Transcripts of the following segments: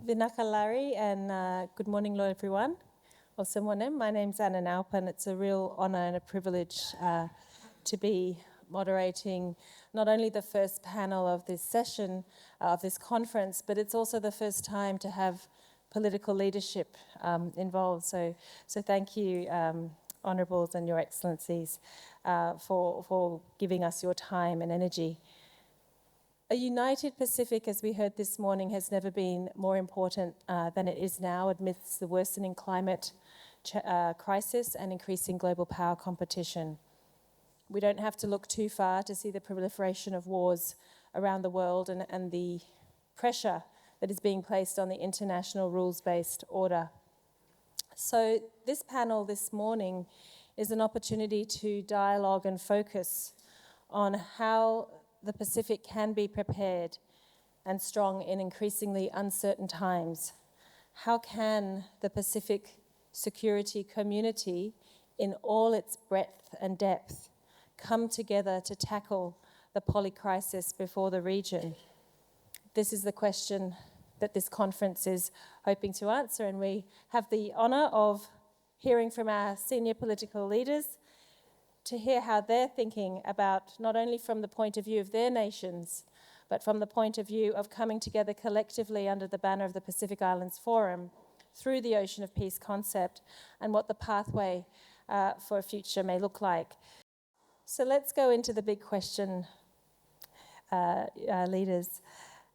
Vinakalari and good morning, Lord, everyone. My name's Anna Naupa, and it's a real honour and a privilege to be moderating not only the first panel of this session, of this conference, but it's also the first time to have political leadership involved. So thank you, Honourables and Your Excellencies, for giving us your time and energy. A united Pacific, as we heard this morning, has never been more important than it is now amidst the worsening climate crisis and increasing global power competition. We don't have to look too far to see the proliferation of wars around the world and the pressure that is being placed on the international rules-based order. So this panel this morning is an opportunity to dialogue and focus on how the Pacific can be prepared and strong in increasingly uncertain times. How can the Pacific security community, in all its breadth and depth, come together to tackle the polycrisis before the region? This is the question that this conference is hoping to answer, and we have the honour of hearing from our senior political leaders to hear how they're thinking about, not only from the point of view of their nations, but from the point of view of coming together collectively under the banner of the Pacific Islands Forum through the Ocean of Peace concept, and what the pathway for a future may look like. So let's go into the big question, leaders.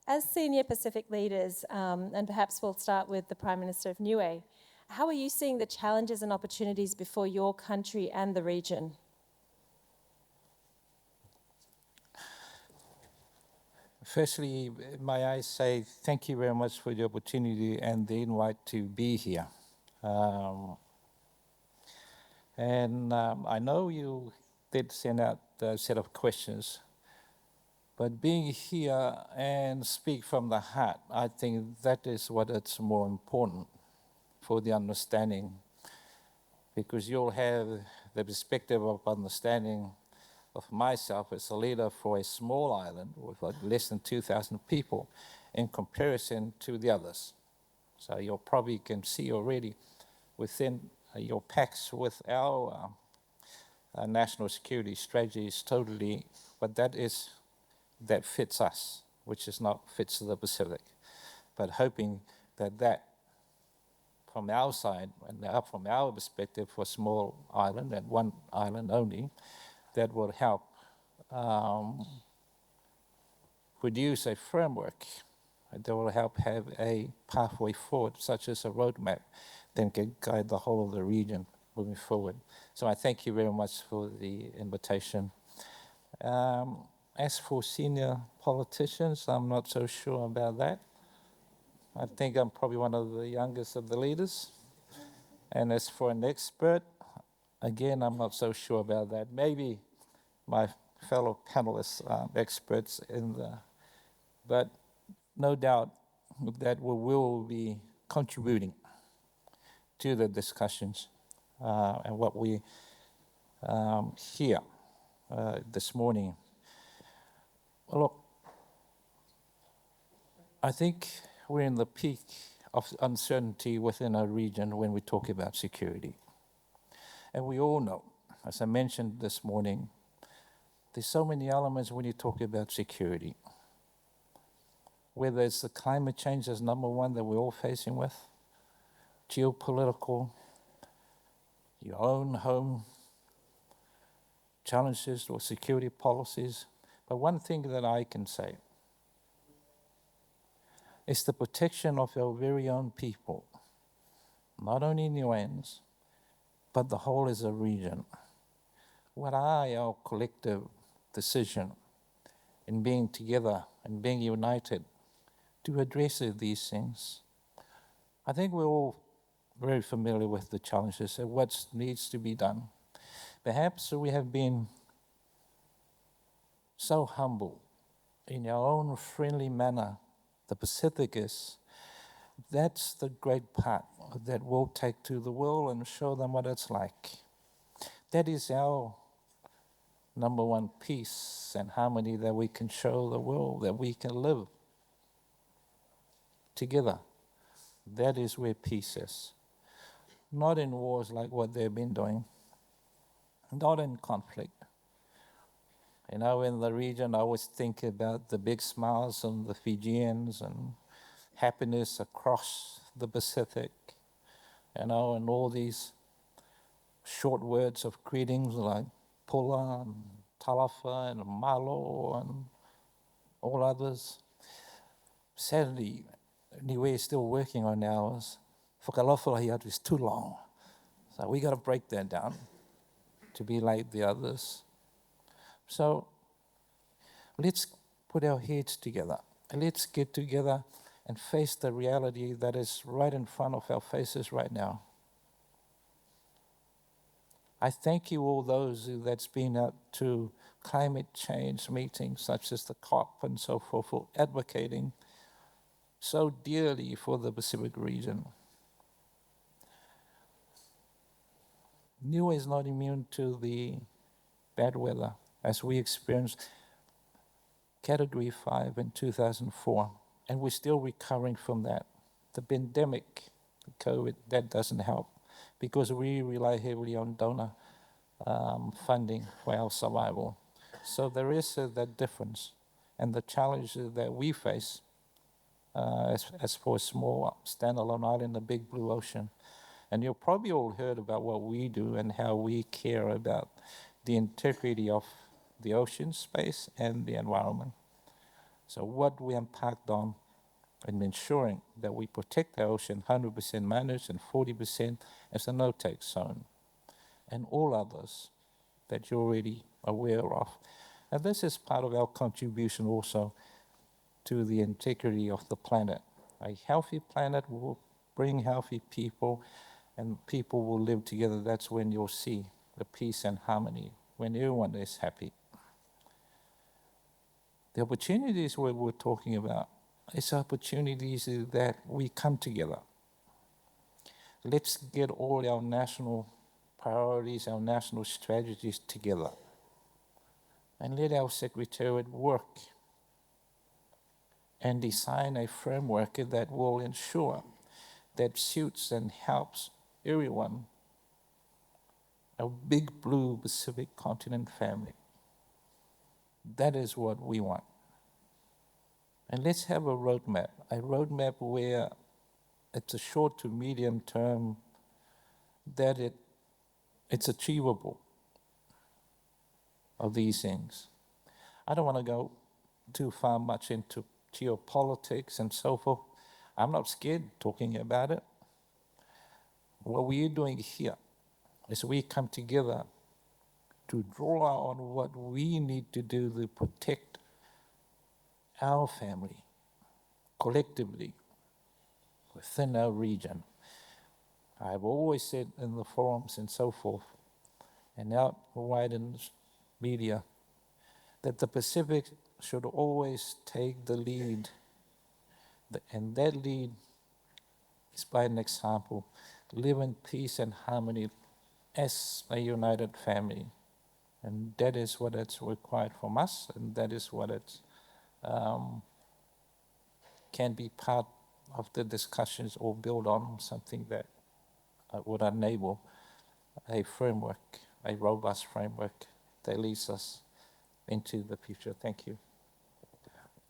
As senior Pacific leaders, and perhaps we'll start with the Prime Minister of Niue, how are you seeing the challenges and opportunities before your country and the region? Firstly, may I say thank you very much for the opportunity and the invite to be here. I know you did send out a set of questions, but being here and speak from the heart, I think that is what is more important for the understanding, because you'll have the perspective of understanding of myself as a leader for a small island with like less than 2,000 people in comparison to the others. So you probably can see already within your packs with our national security strategy is totally what that is that fits us, which is not fits the Pacific. But hoping that from our side and from our perspective for a small island and one island only, that will help produce a framework that will help have a pathway forward, such as a roadmap, that can guide the whole of the region moving forward. So I thank you very much for the invitation. As for senior politicians, I'm not so sure about that. I think I'm probably one of the youngest of the leaders. And as for an expert, again, I'm not so sure about that. Maybe my fellow panelists, experts but no doubt that we will be contributing to the discussions and what we hear this morning. Well, look, I think we're in the peak of uncertainty within our region when we talk about security. And we all know, as I mentioned this morning, there's so many elements when you talk about security. Whether it's the climate change as number one that we're all facing with, geopolitical, your own home challenges or security policies. But one thing that I can say is the protection of our very own people, not only Niueans, but the whole as a region. What are our collective decision in being together and being united to address these things? I think we're all very familiar with the challenges and what needs to be done. Perhaps we have been so humble in our own friendly manner, the Pacific is. That's the great part that we'll take to the world and show them what it's like. That is our number one peace and harmony that we can show the world, that we can live together That is where peace is. Not in wars like what they've been doing, not in conflict. In the region, I always think about the big smiles on the Fijians and happiness across the Pacific, and all these short words of greetings like pula and talafa and malo and all others. Sadly, Niue is still working on ours. Whakalawhalahi is too long. So we got to break that down to be like the others. So let's put our heads together. Let's get together and face the reality that is right in front of our faces right now. I thank you all those that's been out to climate change meetings such as the COP and so forth for advocating so dearly for the Pacific region. Niue is not immune to the bad weather as we experienced Category 5 in 2004, and we're still recovering from that. The pandemic, COVID, that doesn't help because we rely heavily on donor funding for our survival. So there is that difference, and the challenges that we face as for a small standalone island in the big blue ocean. And you've probably all heard about what we do and how we care about the integrity of the ocean space and the environment. So what we embarked on in ensuring that we protect the ocean 100% managed and 40% as a no-take zone, and all others that you're already aware of. And this is part of our contribution also to the integrity of the planet. A healthy planet will bring healthy people, and people will live together. That's when you'll see the peace and harmony, when everyone is happy. The opportunities we're talking about is opportunities that we come together. Let's get all our national priorities, our national strategies together, and let our Secretariat work and design a framework that will ensure that suits and helps everyone, a big blue Pacific continent family. That is what we want. And let's have a roadmap where it's a short to medium term, that it's achievable of these things. I don't want to go too far much into geopolitics and so forth. I'm not scared talking about it. What we're doing here is we come together to draw on what we need to do to protect our family collectively within our region. I've always said in the forums and so forth, and out wide in media, that the Pacific should always take the lead, and that lead is by an example. Live in peace and harmony as a united family. And that is what it's required from us, and that is what it can be part of the discussions or build on something that would enable a framework, a robust framework that leads us into the future. Thank you.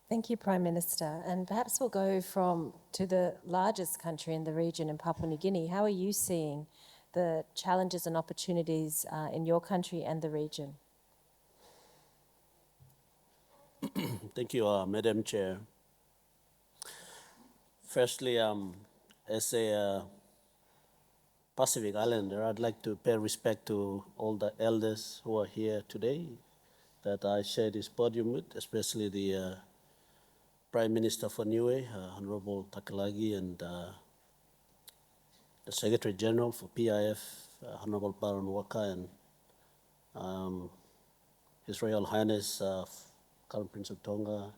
Thank you, Prime Minister. And perhaps we'll go to the largest country in the region, in Papua New Guinea. How are you seeing the challenges and opportunities in your country and the region? Thank you, Madam Chair. Firstly, as a Pacific Islander, I'd like to pay respect to all the elders who are here today that I share this podium with, especially the Prime Minister for Niue, Honorable Tagelagi, and the Secretary General for PIF, Honorable Baron Waka, and His Royal Highness, Crown Prince of Tonga,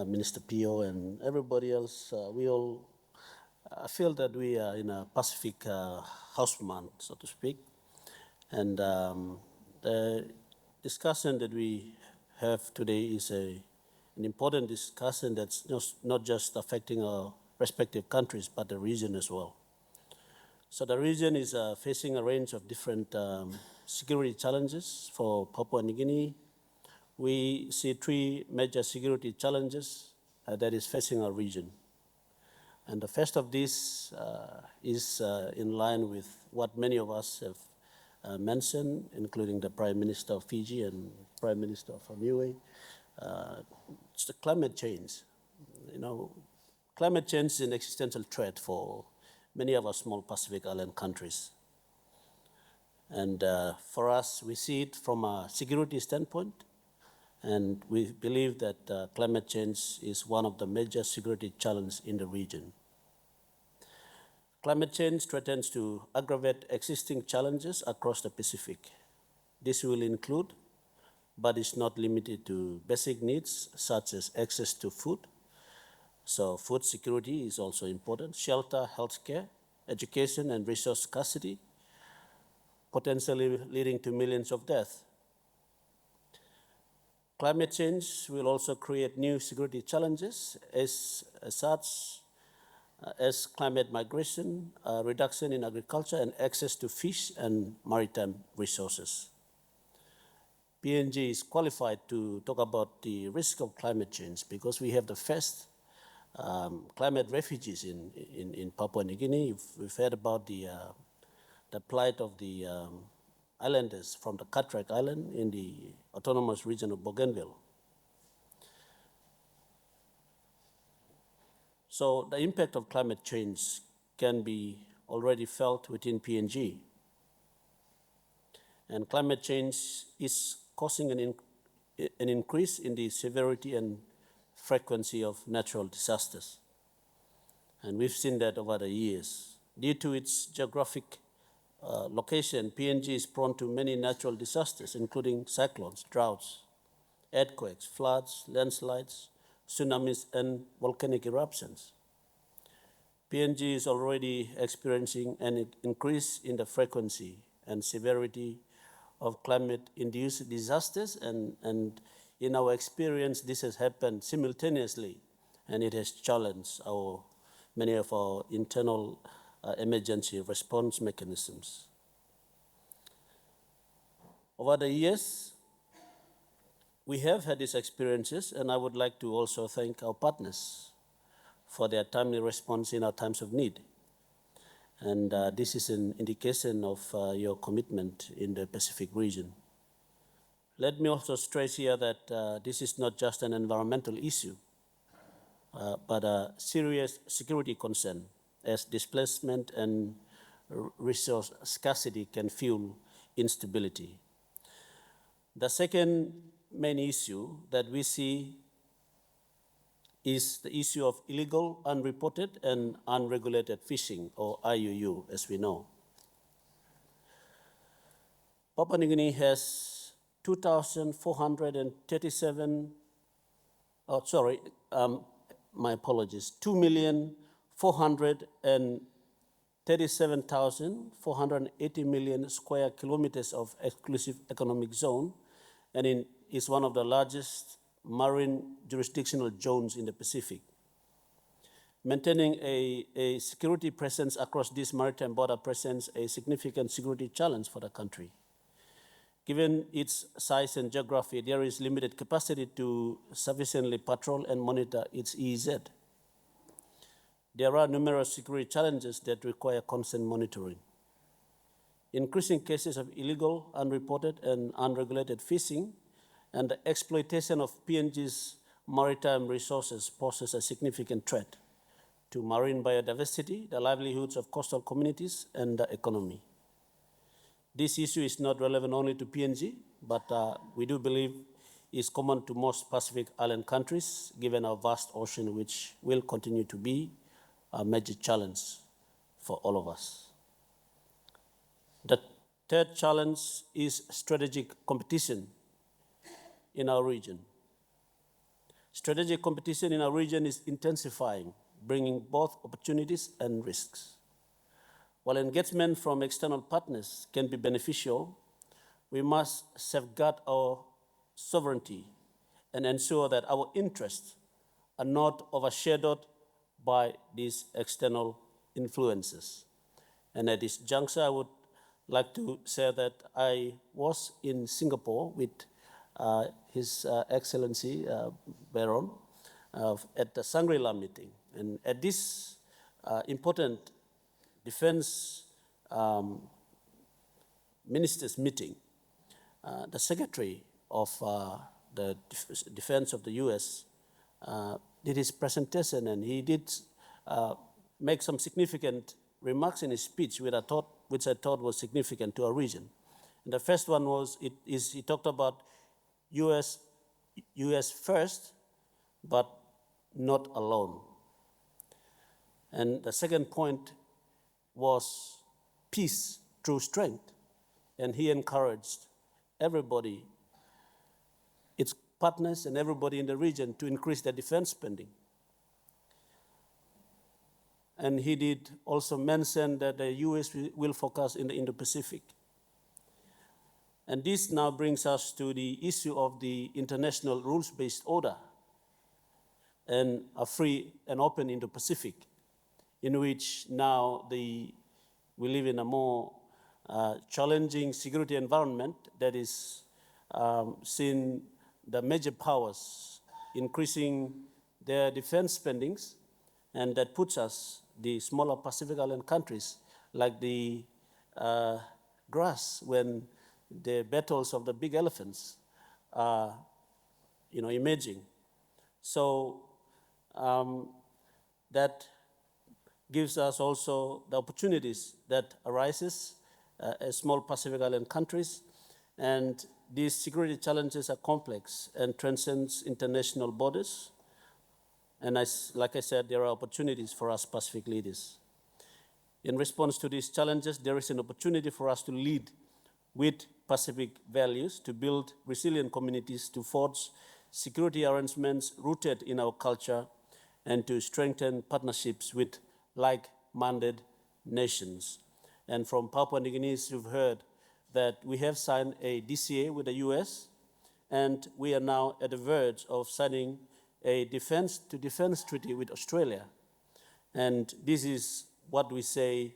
Minister Pio, and everybody else. We all feel that we are in a Pacific house month, so to speak. And the discussion that we have today is an important discussion that's not just affecting our respective countries, but the region as well. So the region is facing a range of different security challenges for Papua New Guinea. We see three major security challenges that is facing our region. And the first of these is in line with what many of us have mentioned, including the Prime Minister of Fiji and Prime Minister of Niue. It's the climate change. You know, climate change is an existential threat for many of our small Pacific Island countries. And for us, we see it from a security standpoint, and we believe that climate change is one of the major security challenges in the region. Climate change threatens to aggravate existing challenges across the Pacific. This will include, but is not limited to, basic needs such as access to food. So food security is also important, shelter, healthcare, education, and resource scarcity, potentially leading to millions of deaths. Climate change will also create new security challenges as climate migration, reduction in agriculture, and access to fish and maritime resources. PNG is qualified to talk about the risk of climate change because we have the first climate refugees in Papua New Guinea. We've heard about the plight of the islanders from the Katrak Island in the autonomous region of Bougainville. So the impact of climate change can be already felt within PNG. And climate change is causing an increase in the severity and frequency of natural disasters. And we've seen that over the years. Due to its geographic location, PNG is prone to many natural disasters, including cyclones, droughts, earthquakes, floods, landslides, tsunamis, and volcanic eruptions. PNG is already experiencing an increase in the frequency and severity of climate-induced disasters, and in our experience, this has happened simultaneously, and it has challenged many of our internal emergency response mechanisms. Over the years, we have had these experiences, and I would like to also thank our partners for their timely response in our times of need. And this is an indication of your commitment in the Pacific region. Let me also stress here that this is not just an environmental issue, but a serious security concern, as displacement and resource scarcity can fuel instability. The second main issue that we see is the issue of illegal, unreported, and unregulated fishing, or IUU, as we know. Papua New Guinea has 2,437,480 million square kilometers of exclusive economic zone, and is one of the largest marine jurisdictional zones in the Pacific. Maintaining a security presence across this maritime border presents a significant security challenge for the country. Given its size and geography, there is limited capacity to sufficiently patrol and monitor its EEZ. There are numerous security challenges that require constant monitoring. Increasing cases of illegal, unreported, and unregulated fishing and the exploitation of PNG's maritime resources poses a significant threat to marine biodiversity, the livelihoods of coastal communities, and the economy. This issue is not relevant only to PNG, but we do believe is common to most Pacific Island countries, given our vast ocean, which will continue to be a major challenge for all of us. The third challenge is strategic competition in our region. Strategic competition in our region is intensifying, bringing both opportunities and risks. While engagement from external partners can be beneficial, we must safeguard our sovereignty and ensure that our interests are not overshadowed by these external influences. And at this juncture, I would like to say that I was in Singapore with His Excellency Baron at the Shangri-La meeting. And at this important defense ministers meeting, the secretary of the defense of the US did his presentation, and he did make some significant remarks in his speech, which I thought was significant to our region. And the first one was he talked about US first, but not alone. And the second point was peace through strength. And he encouraged everybody, its partners and everybody in the region, to increase their defense spending. And he did also mention that the US will focus in the Indo-Pacific. And this now brings us to the issue of the international rules-based order and a free and open Indo-Pacific, in which now we live in a more challenging security environment that is seeing the major powers increasing their defense spendings, and that puts us, the smaller Pacific Island countries, like the grass when the battles of the big elephants are emerging. So that gives us also the opportunities that arises as small Pacific Island countries. And these security challenges are complex and transcends international borders. And like I said, there are opportunities for us Pacific leaders. In response to these challenges, there is an opportunity for us to lead with Pacific values, to build resilient communities, to forge security arrangements rooted in our culture, and to strengthen partnerships with like-minded nations. And from Papua New Guinea, you've heard that we have signed a DCA with the US, and we are now at the verge of signing a defense-to-defense treaty with Australia. And this is what we say,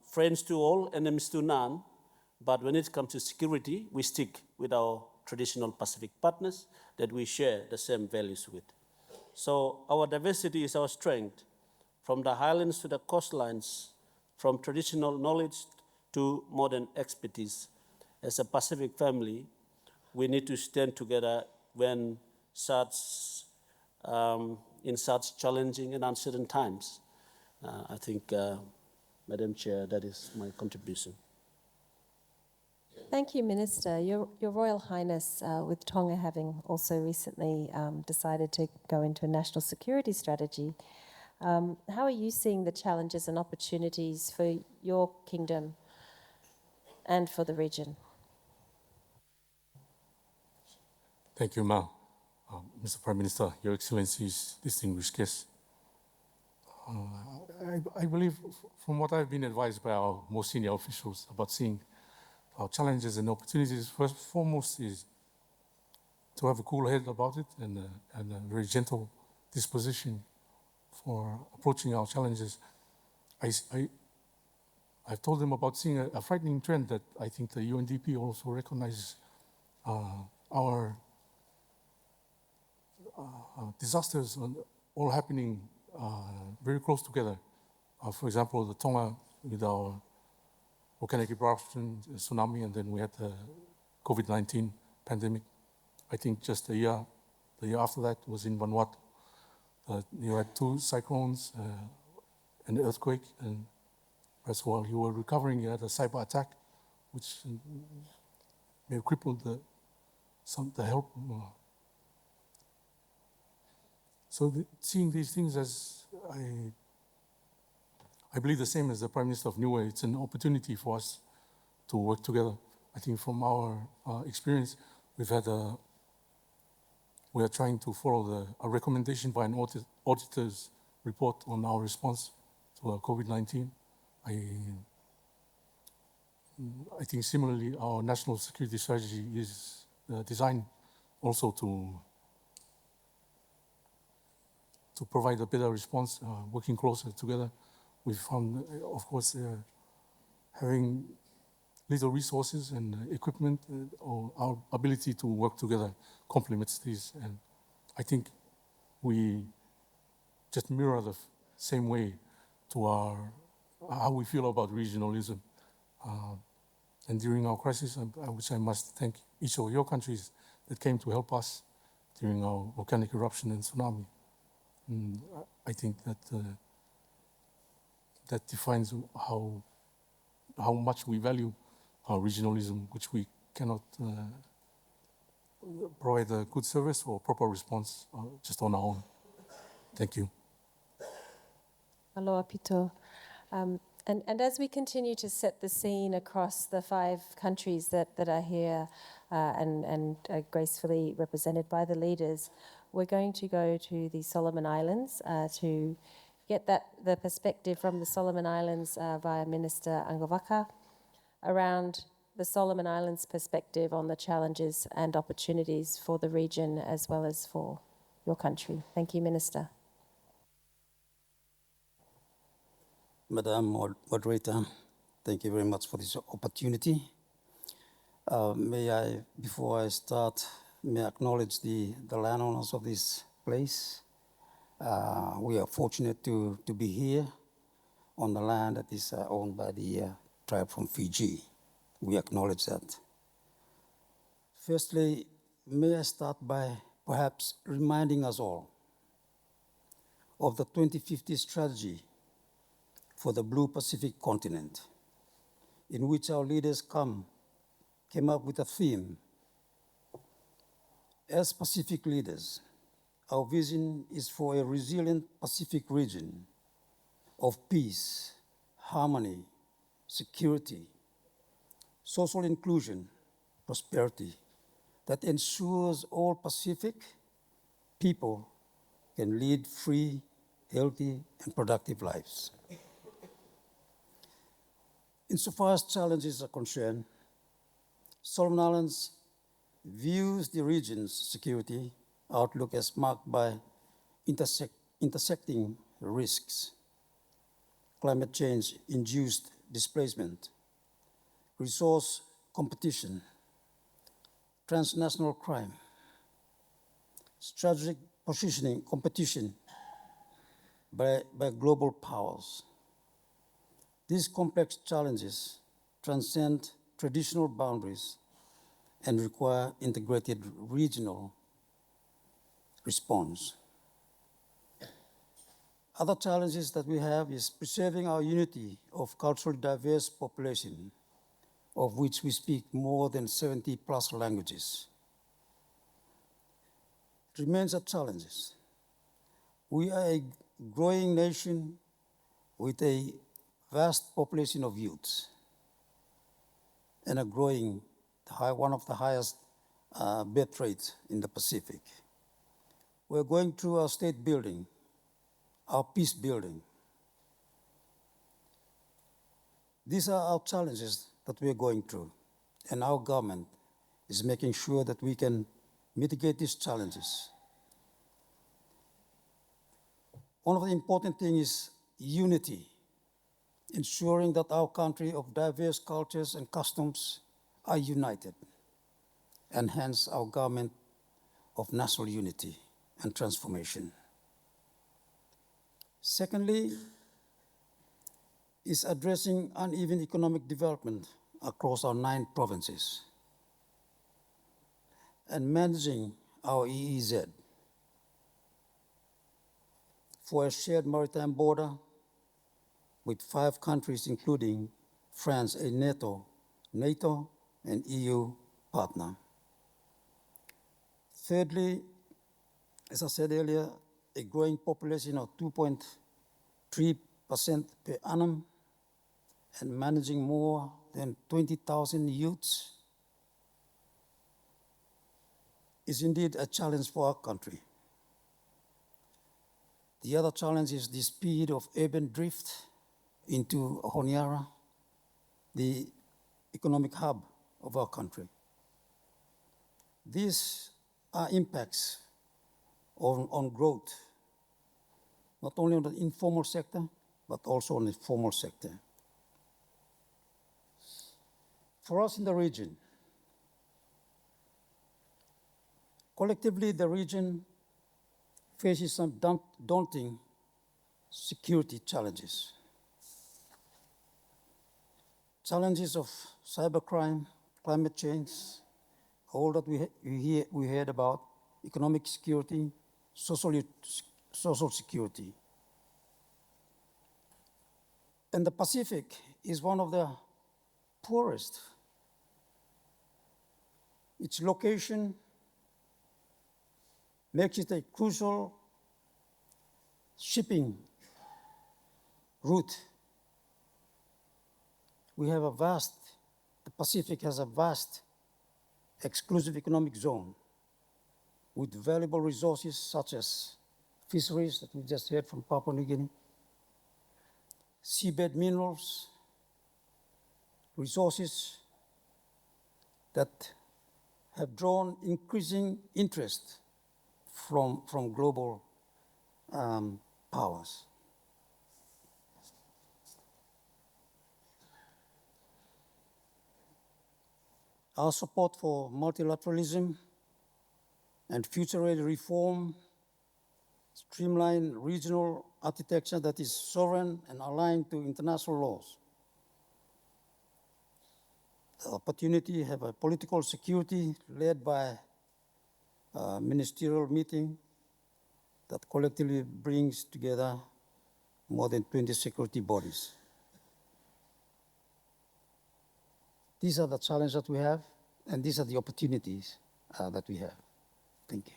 friends to all, enemies to none. But when it comes to security, we stick with our traditional Pacific partners that we share the same values with. So our diversity is our strength, from the highlands to the coastlines, from traditional knowledge to modern expertise. As a Pacific family, we need to stand together when in such challenging and uncertain times. I think, Madam Chair, that is my contribution. Thank you, Minister. Your Royal Highness, with Tonga having also recently decided to go into a national security strategy, how are you seeing the challenges and opportunities for your kingdom and for the region? Thank you, Ma. Mr. Prime Minister, Your Excellencies, distinguished guests. I believe, from what I've been advised by our most senior officials about seeing our challenges and opportunities, first and foremost is to have a cool head about it and a very gentle disposition for approaching our challenges. I've told them about seeing a frightening trend that I think the UNDP also recognizes, our disasters all happening very close together. For example, the Tonga with our volcanic eruption, tsunami, and then we had the COVID-19 pandemic. I think just the year after that was in Vanuatu. You had 2 cyclones, an earthquake, and as while you were recovering, you had a cyber attack, which may have crippled the help. So seeing these things, as I believe the same as the Prime Minister of Niue, it's an opportunity for us to work together. I think from our experience, we are trying to follow a recommendation by an auditor's report on our response to COVID-19. I think similarly, our national security strategy is designed also to to provide a better response, working closer together. We found, of course, having little resources and equipment, or our ability to work together complements these. And I think we just mirror the same way to how we feel about regionalism. And during our crisis, which I must thank each of your countries that came to help us during our volcanic eruption and tsunami. I think that that defines how much we value our regionalism, which we cannot provide a good service or proper response just on our own. Thank you. Aloha Pito. And as we continue to set the scene across the 5 countries that are here and are gracefully represented by the leaders, we're going to go to the Solomon Islands to get the perspective from the Solomon Islands via Minister Angovaka around the Solomon Islands perspective on the challenges and opportunities for the region as well as for your country. Thank you, Minister. Madam Moderator, thank you very much for this opportunity. Before I start, may I acknowledge the landowners of this place. We are fortunate to be here on the land that is owned by the tribe from Fiji. We acknowledge that. Firstly, may I start by perhaps reminding us all of the 2050 strategy for the Blue Pacific continent, in which our leaders came up with a theme. As Pacific leaders, our vision is for a resilient Pacific region of peace, harmony, security, social inclusion, prosperity, that ensures all Pacific people can lead free, healthy, and productive lives. Insofar as challenges are concerned, Solomon Islands views the region's security outlook as marked by intersecting risks: climate change-induced displacement, resource competition, transnational crime, strategic positioning competition by global powers. These complex challenges transcend traditional boundaries and require integrated regional response. Other challenges that we have is preserving our unity of culturally diverse population, of which we speak more than 70 plus languages. It remains a challenge. We are a growing nation with a vast population of youths and a growing, one of the highest birth rates in the Pacific. We're going through our state building, our peace building. These are our challenges that we're going through, and our government is making sure that we can mitigate these challenges. One of the important things is unity, ensuring that our country of diverse cultures and customs are united, and hence our government of national unity and transformation. Secondly, is addressing uneven economic development across our 9 provinces and managing our EEZ for a shared maritime border with 5 countries, including France, a NATO and EU partner. Thirdly, as I said earlier, a growing population of 2.3% per annum and managing more than 20,000 youths is indeed a challenge for our country. The other challenge is the speed of urban drift into Honiara, the economic hub of our country. These are impacts on growth not only on the informal sector, but also on the formal sector. For us in the region, collectively the region faces some daunting security challenges. Challenges of cybercrime, climate change, all that we heard about, economic security, social security. And the Pacific is one of the poorest. Its location makes it a crucial shipping route. The Pacific has a vast exclusive economic zone with valuable resources such as fisheries that we just heard from Papua New Guinea, seabed minerals, resources that have drawn increasing interest from global powers. Our support for multilateralism and future-ready reform, streamline regional architecture that is sovereign and aligned to international laws. The opportunity to have a political security led by a ministerial meeting that collectively brings together more than 20 security bodies. These are the challenges that we have, and these are the opportunities that we have. Thank you.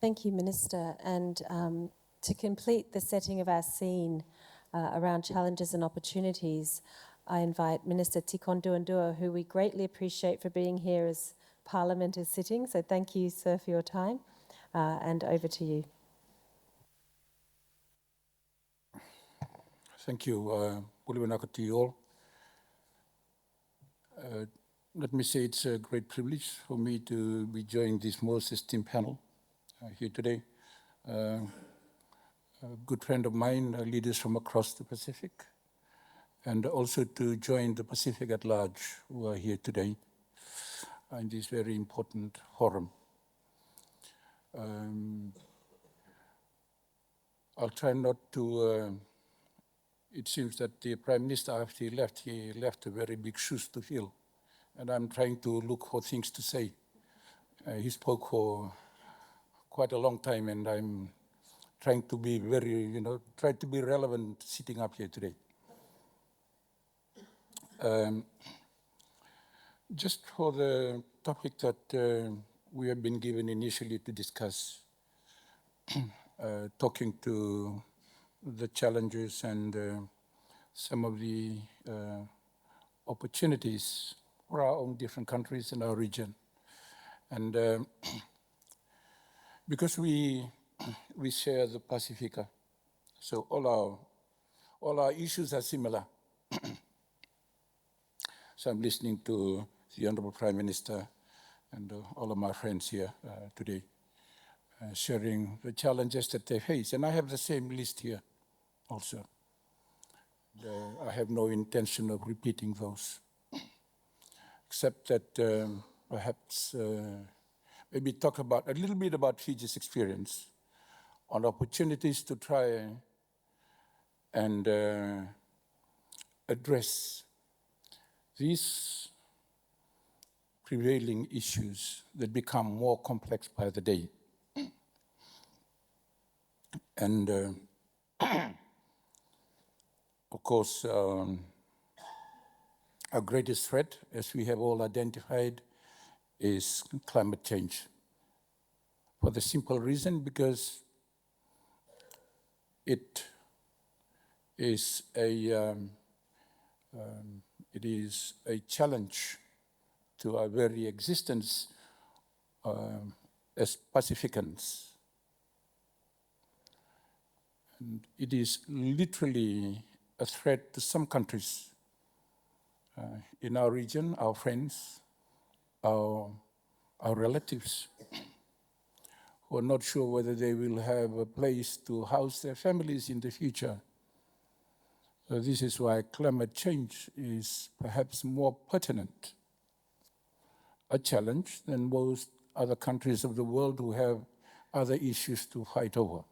Thank you, Minister. And to complete the setting of our scene around challenges and opportunities, I invite Minister Tikon Duandua, who we greatly appreciate for being here as Parliament is sitting. So thank you, sir, for your time. And over to you. Thank you, Puliwanaka to you all. Let me say it's a great privilege for me to be joining this most esteemed panel here today. A good friend of mine, leaders from across the Pacific, and also to join the Pacific at large who are here today in this very important forum. I'll try not to it seems that the Prime Minister, after he left a very big shoes to fill. And I'm trying to look for things to say. He spoke for quite a long time, and I'm trying to be try to be relevant sitting up here today. Just for the topic that we have been given initially to discuss, talking to the challenges and some of the opportunities for our own different countries in our region. And because we share the Pacifica, so all our issues are similar. So I'm listening to the Honourable Prime Minister and all of my friends here today, sharing the challenges that they face. And I have the same list here also. I have no intention of repeating those, except that perhaps maybe talk about a little bit about Fiji's experience on opportunities to try and address these prevailing issues that become more complex by the day. And of course, our greatest threat, as we have all identified, is climate change. For the simple reason, because it is a challenge to our very existence as Pacificans. And it is literally a threat to some countries in our region, our friends, our relatives, who are not sure whether they will have a place to house their families in the future. So this is why climate change is perhaps more pertinent a challenge than most other countries of the world who have other issues to fight over.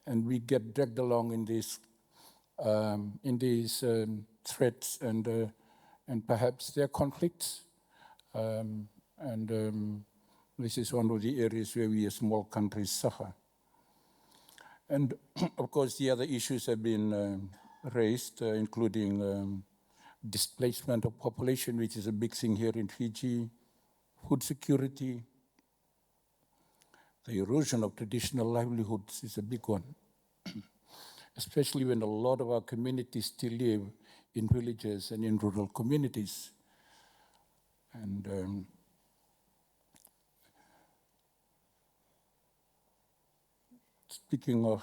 And we get dragged along in these threats and perhaps their conflicts. This is one of the areas where we as small countries suffer. And of course, the other issues have been raised, including displacement of population, which is a big thing here in Fiji, food security, the erosion of traditional livelihoods is a big one, especially when a lot of our communities still live in villages and in rural communities. And speaking of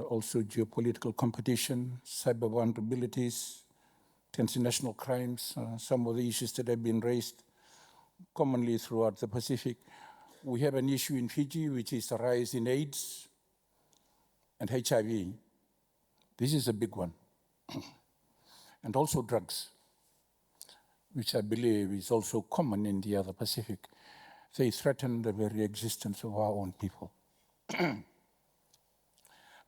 also geopolitical competition, cyber vulnerabilities, transnational crimes, some of the issues that have been raised commonly throughout the Pacific. We have an issue in Fiji, which is the rise in AIDS and HIV. This is a big one. And also drugs, which I believe is also common in the other Pacific. They threaten the very existence of our own people.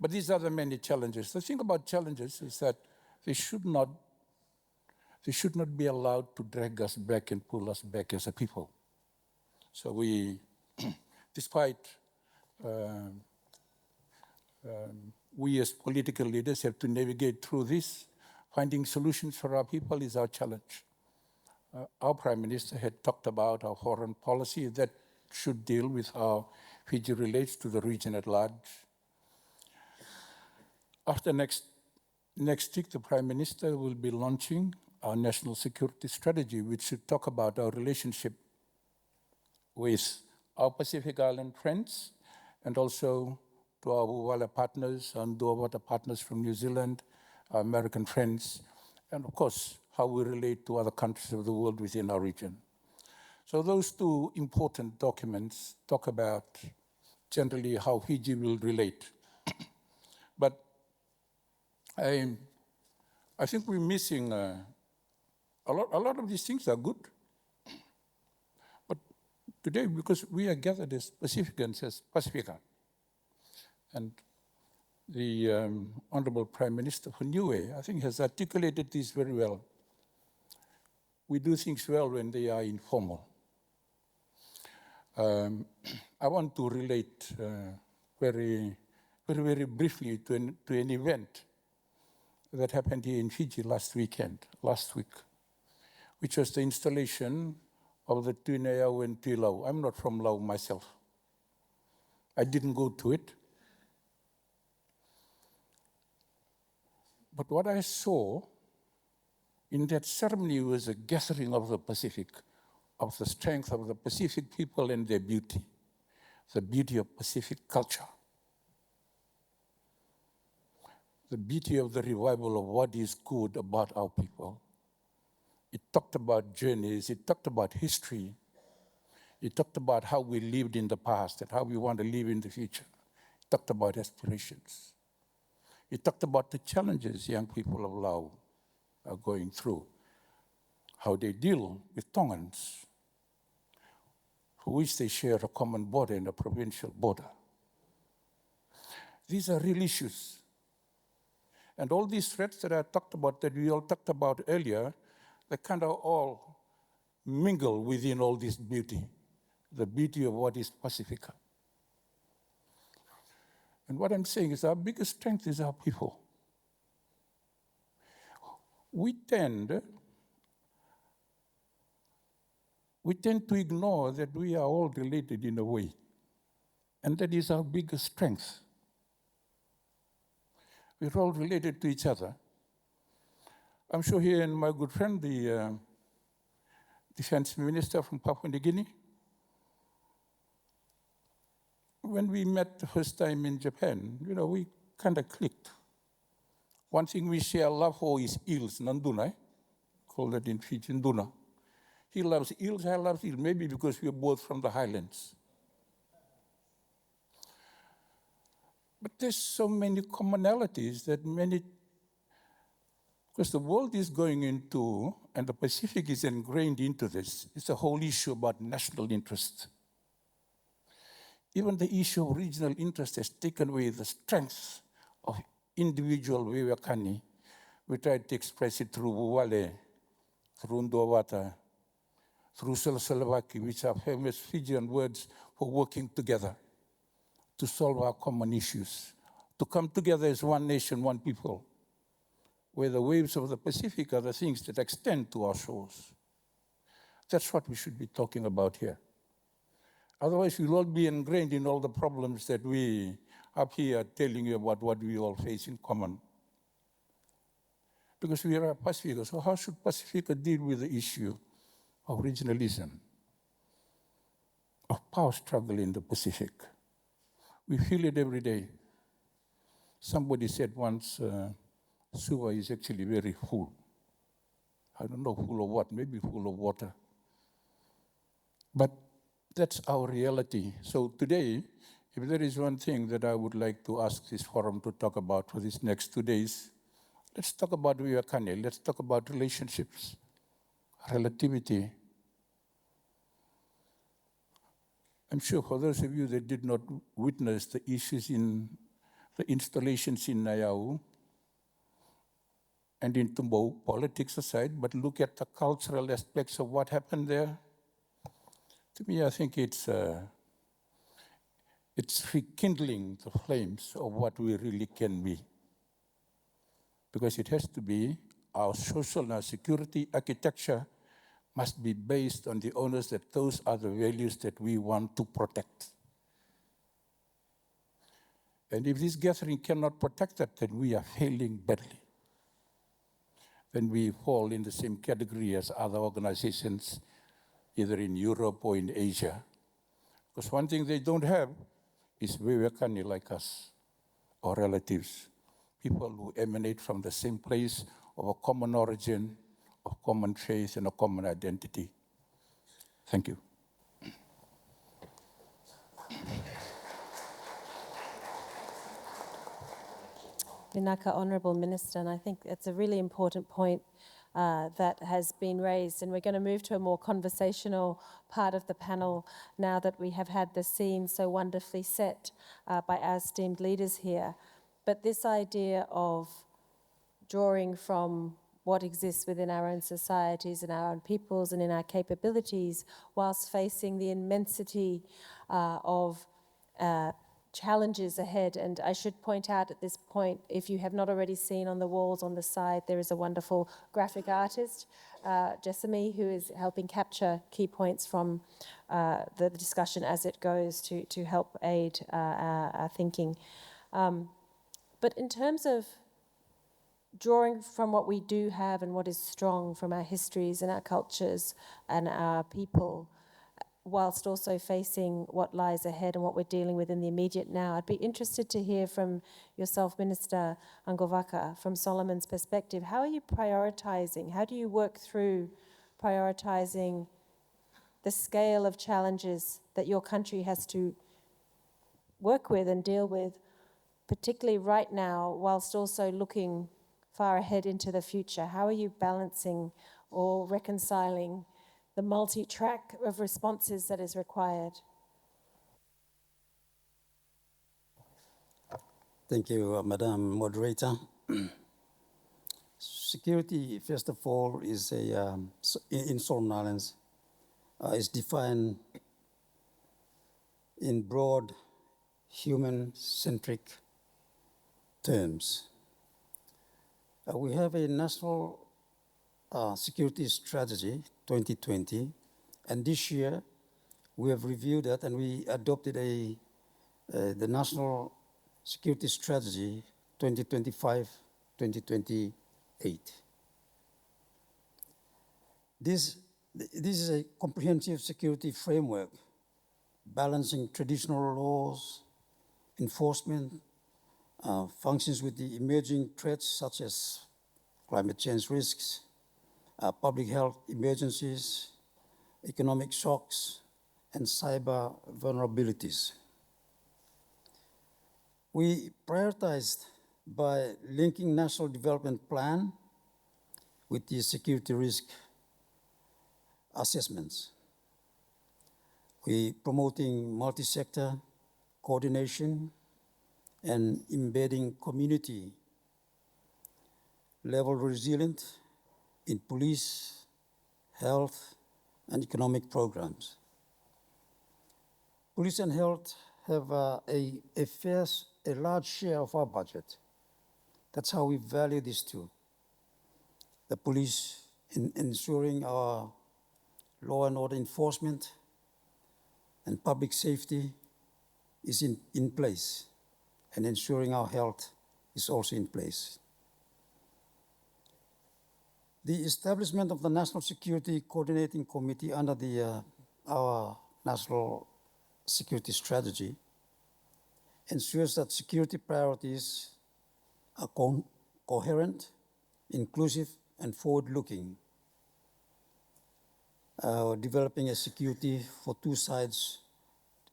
But these are the many challenges. The thing about challenges is that they should not be allowed to drag us back and pull us back as a people. So we, despite we as political leaders have to navigate through this, finding solutions for our people is our challenge. Our Prime Minister had talked about our foreign policy that should deal with how Fiji relates to the region at large. After next week, the Prime Minister will be launching our national security strategy, which should talk about our relationship with our Pacific Island friends and also to our Uwala partners and Duawata partners from New Zealand, our American friends, and of course, how we relate to other countries of the world within our region. So those two important documents talk about generally how Fiji will relate. But I think we're missing a lot of these things are good. But today, because we are gathered as Pacificans, as Pacifica, and the Honorable Prime Minister for Niue, I think, has articulated this very well. We do things well when they are informal. I want to relate very briefly to an event that happened here in Fiji last week, which was the installation of the Tuneau and Tuilau. I'm not from Lau myself. I didn't go to it. But what I saw in that ceremony was a gathering of the Pacific, of the strength of the Pacific people and their beauty, the beauty of Pacific culture, the beauty of the revival of what is good about our people. It talked about journeys, it talked about history, it talked about how we lived in the past and how we want to live in the future. It talked about aspirations. It talked about the challenges young people of Lau are going through, how they deal with Tongans, for which they share a common border and a provincial border. These are real issues. And all these threats that I talked about, that we all talked about earlier, they kind of all mingle within all this beauty, the beauty of what is Pacifica. And what I'm saying is our biggest strength is our people. We tend to ignore that we are all related in a way, and that is our biggest strength. We're all related to each other. I'm sure here, and my good friend, the defense minister from Papua New Guinea, when we met the first time in Japan, we kind of clicked. One thing we share love for is eels, nanduna, call that in Fiji, nduna. He loves eels, I love eels, maybe because we're both from the highlands. But there's so many commonalities that because the world is going into, and the Pacific is ingrained into this, it's a whole issue about national interest. Even the issue of regional interest has taken away the strength of individual Wewakani. We tried to express it through Wuwale, through Ndowata, through Sulawesi, which are famous Fijian words for working together to solve our common issues, to come together as one nation, one people, where the waves of the Pacific are the things that extend to our shores. That's what we should be talking about here. Otherwise, we'll all be ingrained in all the problems that we up here are telling you about what we all face in common. Because we are Pacifica, so how should Pacifica deal with the issue of regionalism, of power struggle in the Pacific? We feel it every day. Somebody said once, Suva is actually very full. I don't know full of what, maybe full of water. But that's our reality. So today, if there is one thing that I would like to ask this forum to talk about for these next 2 days, let's talk about Wewakani, let's talk about relationships, relativity. I'm sure for those of you that did not witness the issues in the installations in Niue and in Tupouto, politics aside, but look at the cultural aspects of what happened there. To me, I think it's rekindling the flames of what we really can be. Because it has to be our social and our security architecture must be based on the honors that those are the values that we want to protect. And if this gathering cannot protect that, then we are failing badly. Then we fall in the same category as other organizations, either in Europe or in Asia. Because one thing they don't have is Wewakani like us, or relatives, people who emanate from the same place of a common origin, of common faith, and a common identity. Thank you. Vinaka, Honourable Minister, and I think it's a really important point that has been raised, and we're going to move to a more conversational part of the panel now that we have had the scene so wonderfully set by our esteemed leaders here. But this idea of drawing from what exists within our own societies and our own peoples and in our capabilities, whilst facing the immensity of challenges ahead. And I should point out at this point, if you have not already seen on the walls on the side, there is a wonderful graphic artist, Jessamy, who is helping capture key points from the discussion as it goes to help aid our thinking. But in terms of drawing from what we do have and what is strong from our histories and our cultures and our people, whilst also facing what lies ahead and what we're dealing with in the immediate now. I'd be interested to hear from yourself, Minister Angovaka, from Solomon's perspective. How are you prioritising? How do you work through prioritising the scale of challenges that your country has to work with and deal with, particularly right now, whilst also looking far ahead into the future? How are you balancing or reconciling the multi-track of responses that is required? Thank you, Madam Moderator. Security, first of all, is in Solomon Islands, is defined in broad human-centric terms. We have a national security strategy 2020, and this year we have reviewed that and we adopted the national security strategy 2025-2028. This is a comprehensive security framework balancing traditional laws, enforcement, functions with the emerging threats such as climate change risks, public health emergencies, economic shocks, and cyber vulnerabilities. We prioritized by linking national development plan with the security risk assessments. We promoting multi-sector coordination and embedding community level resilience in police, health, and economic programs. Police and health have a large share of our budget. That's how we value these two. The police in ensuring our law and order enforcement and public safety is in place, and ensuring our health is also in place. The establishment of the National Security Coordinating Committee under our National Security Strategy ensures that security priorities are coherent, inclusive, and forward-looking. Developing a security for two sides.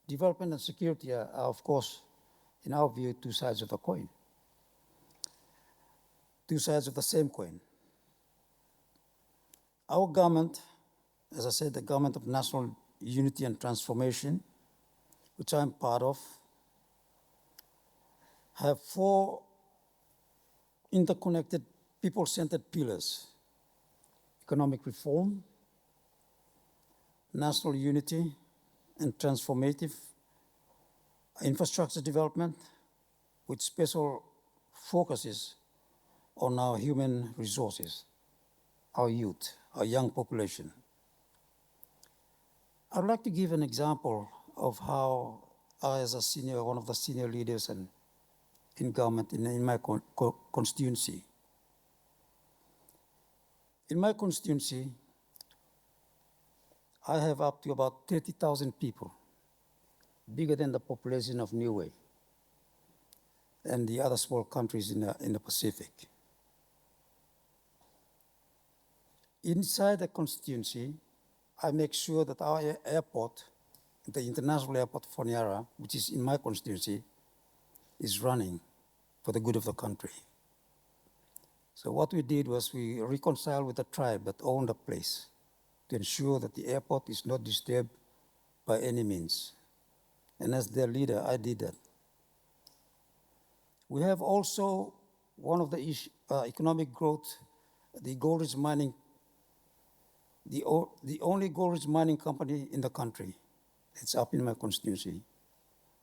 Development and security are, of course, in our view, two sides of the coin. Two sides of the same coin. Our government, as I said, the Government of National Unity and Transformation, which I'm part of, have 4 interconnected people-centered pillars: economic reform, national unity and transformative infrastructure development, with special focuses on our human resources, our youth, our young population. I'd like to give an example of how I, as one of the senior leaders in government in my constituency. In my constituency, I have up to about 30,000 people, bigger than the population of Niue and the other small countries in the Pacific. Inside the constituency, I make sure that our airport, the international airport for Honiara, which is in my constituency, is running for the good of the country. So what we did was we reconciled with the tribe that owned the place to ensure that the airport is not disturbed by any means. And as their leader, I did that. We have also one of the economic growth, the gold-rich mining, the only gold-rich mining company in the country. It's up in my constituency.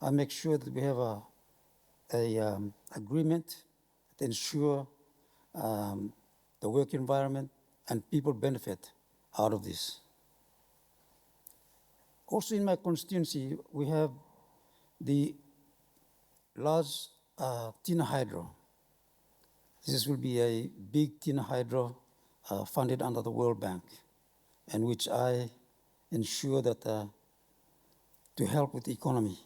I make sure that we have a agreement to ensure the work environment and people benefit out of this. Also in my constituency, we have the large Tina Hydro. This will be a big Tina Hydro funded under the World Bank, and which I ensure that to help with the economy.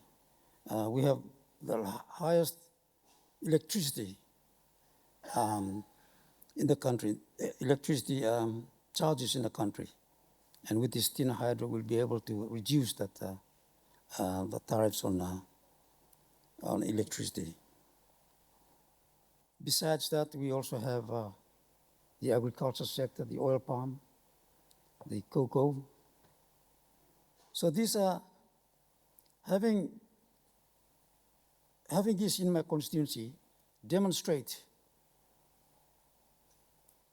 We have the highest electricity in the country, electricity charges in the country. And with this Tina Hydro, we'll be able to reduce that the tariffs on electricity. Besides that, we also have the agriculture sector, the oil palm, the cocoa. So these are, having this in my constituency demonstrate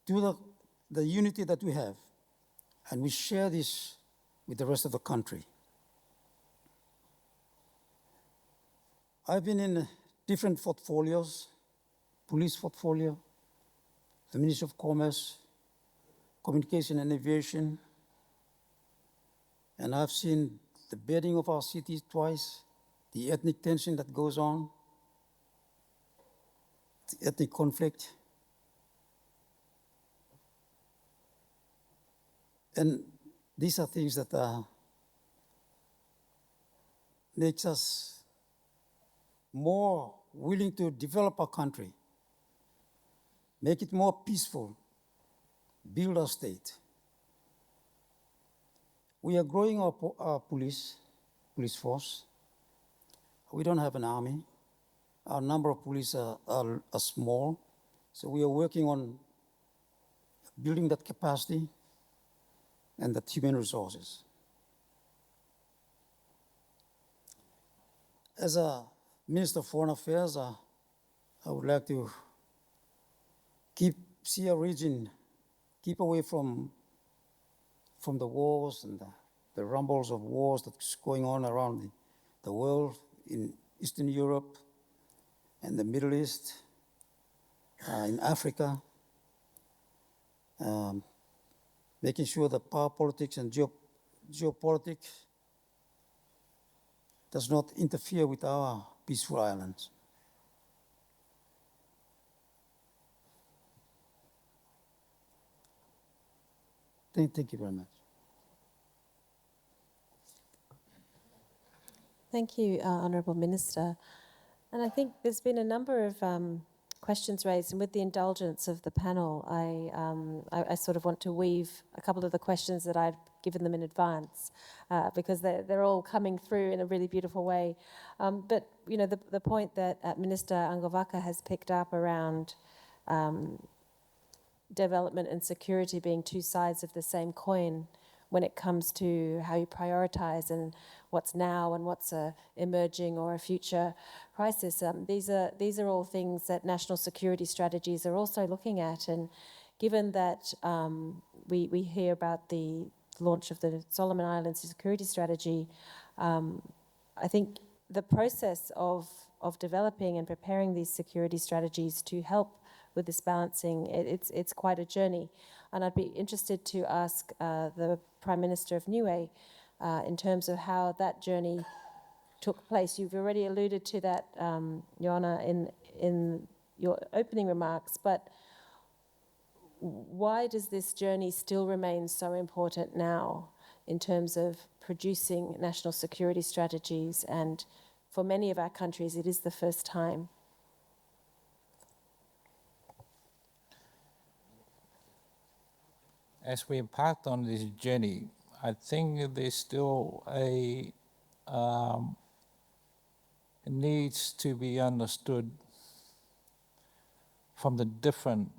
to the unity that we have, and we share this with the rest of the country. I've been in different portfolios, police portfolio, the Ministry of Commerce, Communication and Aviation, and I've seen the bedding of our cities twice, the ethnic tension that goes on, the ethnic conflict. And these are things that makes us more willing to develop our country, make it more peaceful, build our state. We are growing our police force. We don't have an army. our number of police are small. So we are working on building that capacity and that human resources. As a Minister of Foreign Affairs, I would like to see our region keep away from the wars and the rumbles of wars that's going on around the world in Eastern Europe and the Middle East, in Africa, making sure that power politics and geopolitics does not interfere with our peaceful islands. Thank you very much. Thank you, Honourable Minister. And I think there's been a number of questions raised, and with the indulgence of the panel, I sort of want to weave a couple of the questions that I've given them in advance, because they're all coming through in a really beautiful way. But, you know, the point that Minister Angovaka has picked up around development and security being two sides of the same coin when it comes to how you prioritise and what's now and what's a emerging or a future crisis. These are all things that national security strategies are also looking at. And given that we hear about the launch of the Solomon Islands security strategy, I think the process of developing and preparing these security strategies to help with this balancing, it's quite a journey. And I'd be interested to ask the Prime Minister of Niue in terms of how that journey took place. You've already alluded to that, Your Honour, in your opening remarks, but why does this journey still remain so important now in terms of producing national security strategies? And for many of our countries, it is the first time. As we embark on this journey, I think there's still a needs to be understood from the different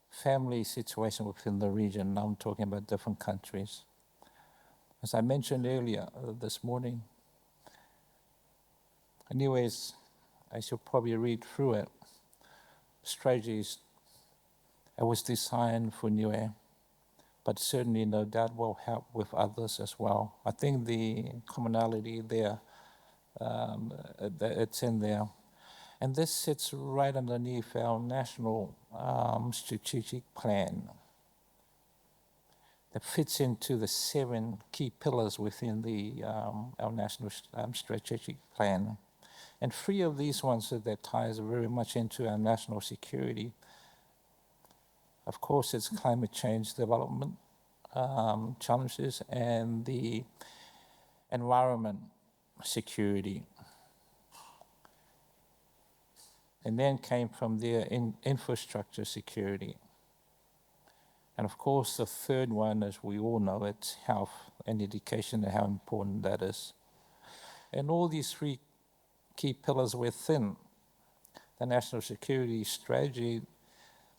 family situation within the region. Now I'm talking about different countries. As I mentioned earlier this morning, anyways, I should probably read through it. Strategies. It was designed for Niue, but certainly no doubt will help with others as well. I think the commonality there, it's in there. And this sits right underneath our national strategic plan that fits into the 7 key pillars within our national strategic plan. And 3 of these ones that ties very much into our national security. Of course, it's climate change development challenges and the environment security. And then came from there infrastructure security. And of course, the third one, as we all know, it's health and education and how important that is. And all these 3 key pillars within the national security strategy,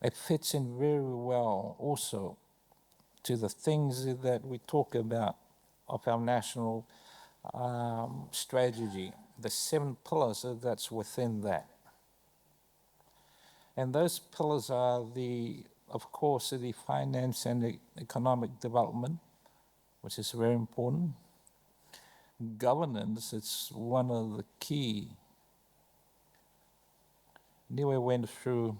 it fits in very well also to the things that we talk about of our national strategy, the 7 pillars that's within that. And those pillars are of course, the finance and the economic development, which is very important. Governance, it's one of the key. Niue went through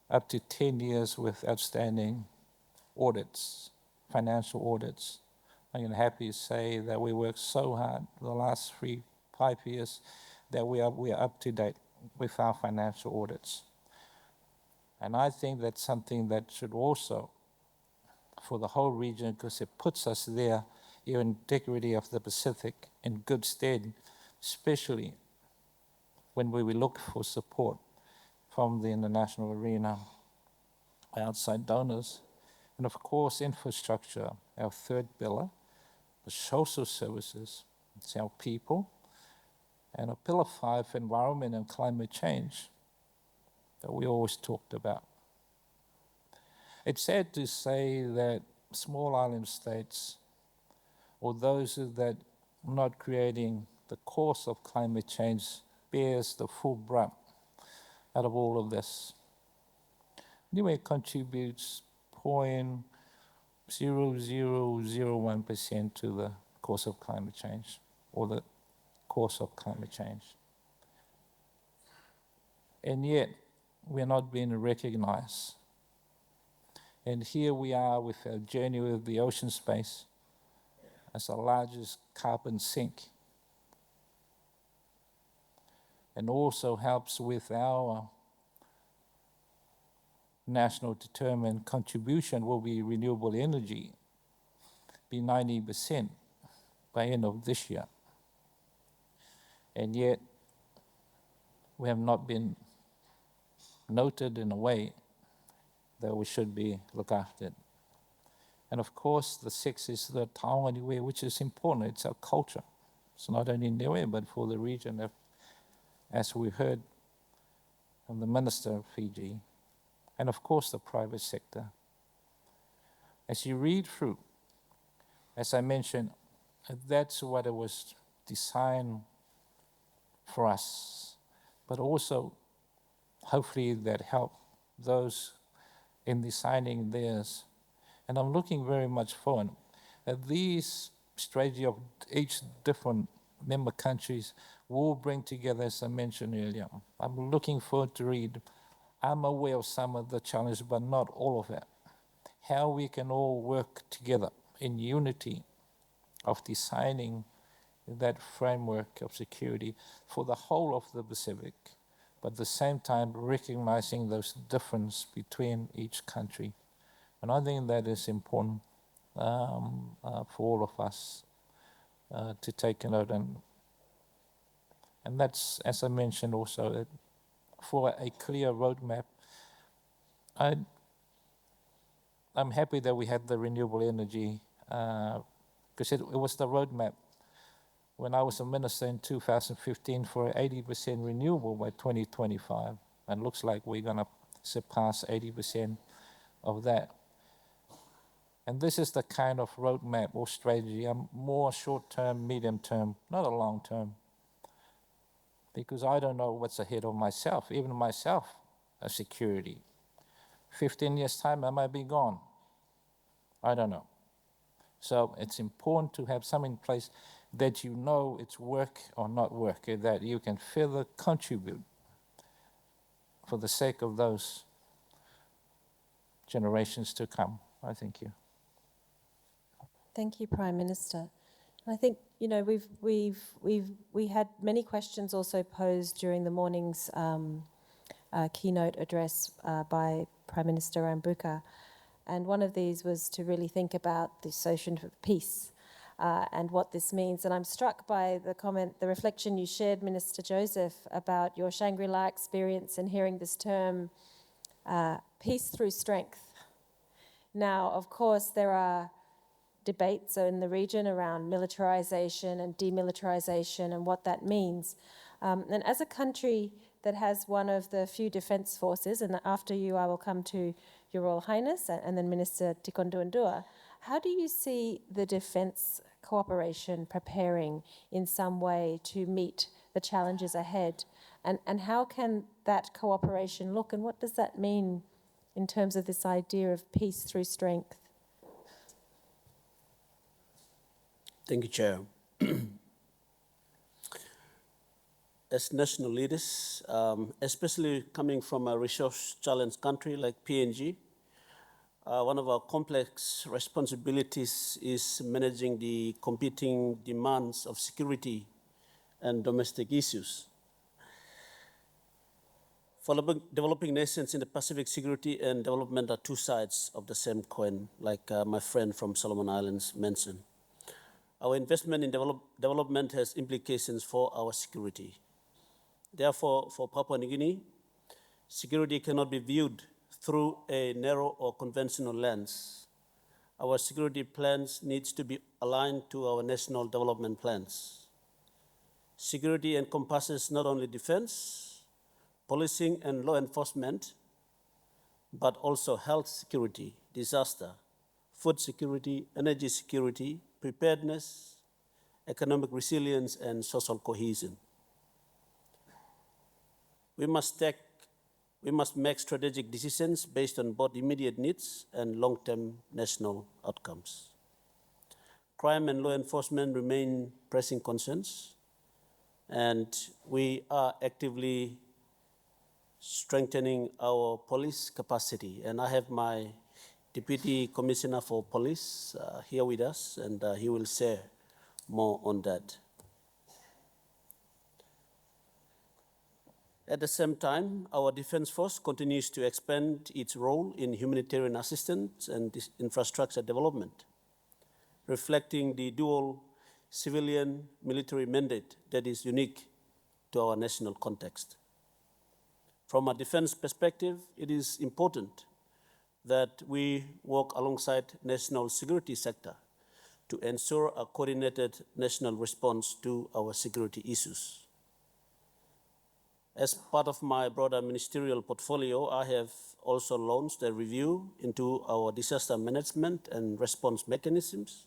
up to 10 years with outstanding audits, financial audits. I'm happy to say that we worked so hard the last 5 years that we are up to date with our financial audits. And I think that's something that should also, for the whole region, because it puts us there, in integrity of the Pacific, in good stead, especially when we look for support from the international arena, outside donors, and of course infrastructure, our third pillar, the social services, it's our people, and a pillar 5, environment and climate change, that we always talked about. It's sad to say that small island states, or those that are not creating the cause of climate change, bears the full brunt out of all of this. Niue contributes 0.0001% to the cause of climate change, or the course of climate change. And yet, we're not being recognized. And here we are with our journey with the ocean space as the largest carbon sink. And also helps with our national determined contribution will be renewable energy, be 90% by end of this year. And yet, we have not been noted in a way that we should be looked after. And of course, the 6th is the Taonga Niue, which is important. It's our culture. It's not only Niue, but for the region, as we heard from the Minister of Fiji, and of course the private sector. As you read through, as I mentioned, that's what it was designed for us, but also hopefully that helped those in designing theirs. And I'm looking very much forward that these strategy of each different member countries will bring together, as I mentioned earlier. I'm looking forward to read. I'm aware of some of the challenges, but not all of it. How we can all work together in unity of designing that framework of security for the whole of the Pacific, but at the same time recognizing those differences between each country. And I think that is important for all of us to take a note. And that's, as I mentioned also, for a clear roadmap. I'm happy that we had the renewable energy, because it was the roadmap when I was a minister in 2015 for 80% renewable by 2025. And looks like we're going to surpass 80% of that. And this is the kind of roadmap or strategy, more short-term, medium-term, not a long-term. Because I don't know what's ahead of myself, even myself, as security. 15 years' time, I might be gone. I don't know. So it's important to have something in place that you know it's work or not work, that you can further contribute for the sake of those generations to come. I thank you. Thank you, Prime Minister. And I think, you know, we had many questions also posed during the morning's keynote address by Prime Minister Rambuka. And one of these was to really think about this ocean for peace and what this means. And I'm struck by the comment, the reflection you shared, Minister Joseph, about your Shangri-La experience and hearing this term, peace through strength. Now, of course, there are debates in the region around militarization and demilitarization and what that means. And as a country that has one of the few defence forces, and after you I will come to Your Royal Highness and then Minister Tikonduandua, how do you see the defence cooperation preparing in some way to meet the challenges ahead? And how can that cooperation look, and what does that mean in terms of this idea of peace through strength? Thank you, Chair. As national leaders, especially coming from a resource-challenged country like PNG, one of our complex responsibilities is managing the competing demands of security and domestic issues. For developing nations in the Pacific, security and development are two sides of the same coin, like my friend from Solomon Islands mentioned. Our investment in development has implications for our security. Therefore, for Papua New Guinea, security cannot be viewed through a narrow or conventional lens. Our security plans need to be aligned to our national development plans. Security encompasses not only defense, policing and law enforcement, but also health security, disaster, food security, energy security, preparedness, economic resilience, and social cohesion. We must make strategic decisions based on both immediate needs and long-term national outcomes. Crime and law enforcement remain pressing concerns, and we are actively strengthening our police capacity. And I have my Deputy Commissioner for Police here with us, and he will share more on that. At the same time, our Defence Force continues to expand its role in humanitarian assistance and infrastructure development, reflecting the dual civilian-military mandate that is unique to our national context. From a defense perspective, it is important that we work alongside national security sector to ensure a coordinated national response to our security issues. As part of my broader ministerial portfolio, I have also launched a review into our disaster management and response mechanisms.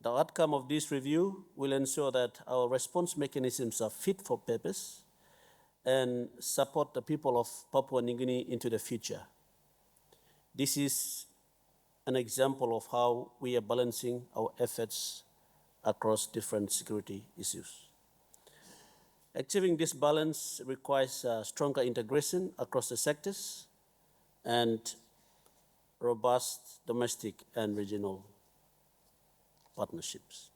The outcome of this review will ensure that our response mechanisms are fit for purpose and support the people of Papua New Guinea into the future. This is an example of how we are balancing our efforts across different security issues. Achieving this balance requires stronger integration across the sectors and robust domestic and regional partnerships.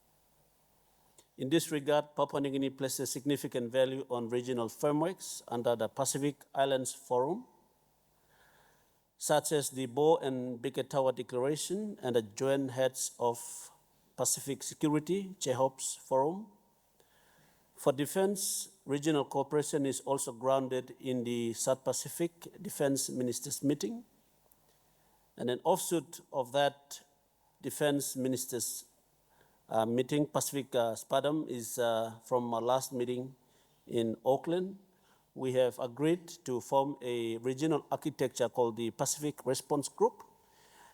In this regard, Papua New Guinea places significant value on regional frameworks under the Pacific Islands Forum, such as the Bo and Bikit Tower Declaration and the Joint Heads of Pacific Security, JHOPS Forum. For defense, regional cooperation is also grounded in the South Pacific Defense Ministers meeting. And an offshoot of that Defense Ministers meeting, Pacific SPADM, is from our last meeting in Auckland. We have agreed to form a regional architecture called the Pacific Response Group.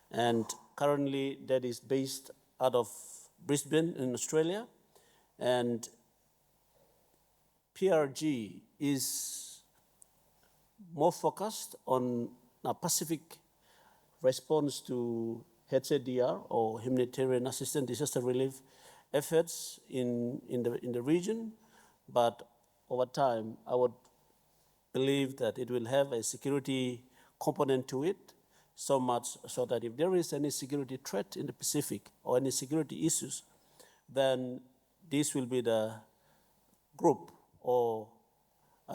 And currently that is based out of Brisbane in Australia. And PRG is more focused on a Pacific response to HCDR or humanitarian assistance disaster relief efforts in the region, but over time I would believe that it will have a security component to it, so much so that if there is any security threat in the Pacific or any security issues, then this will be the group or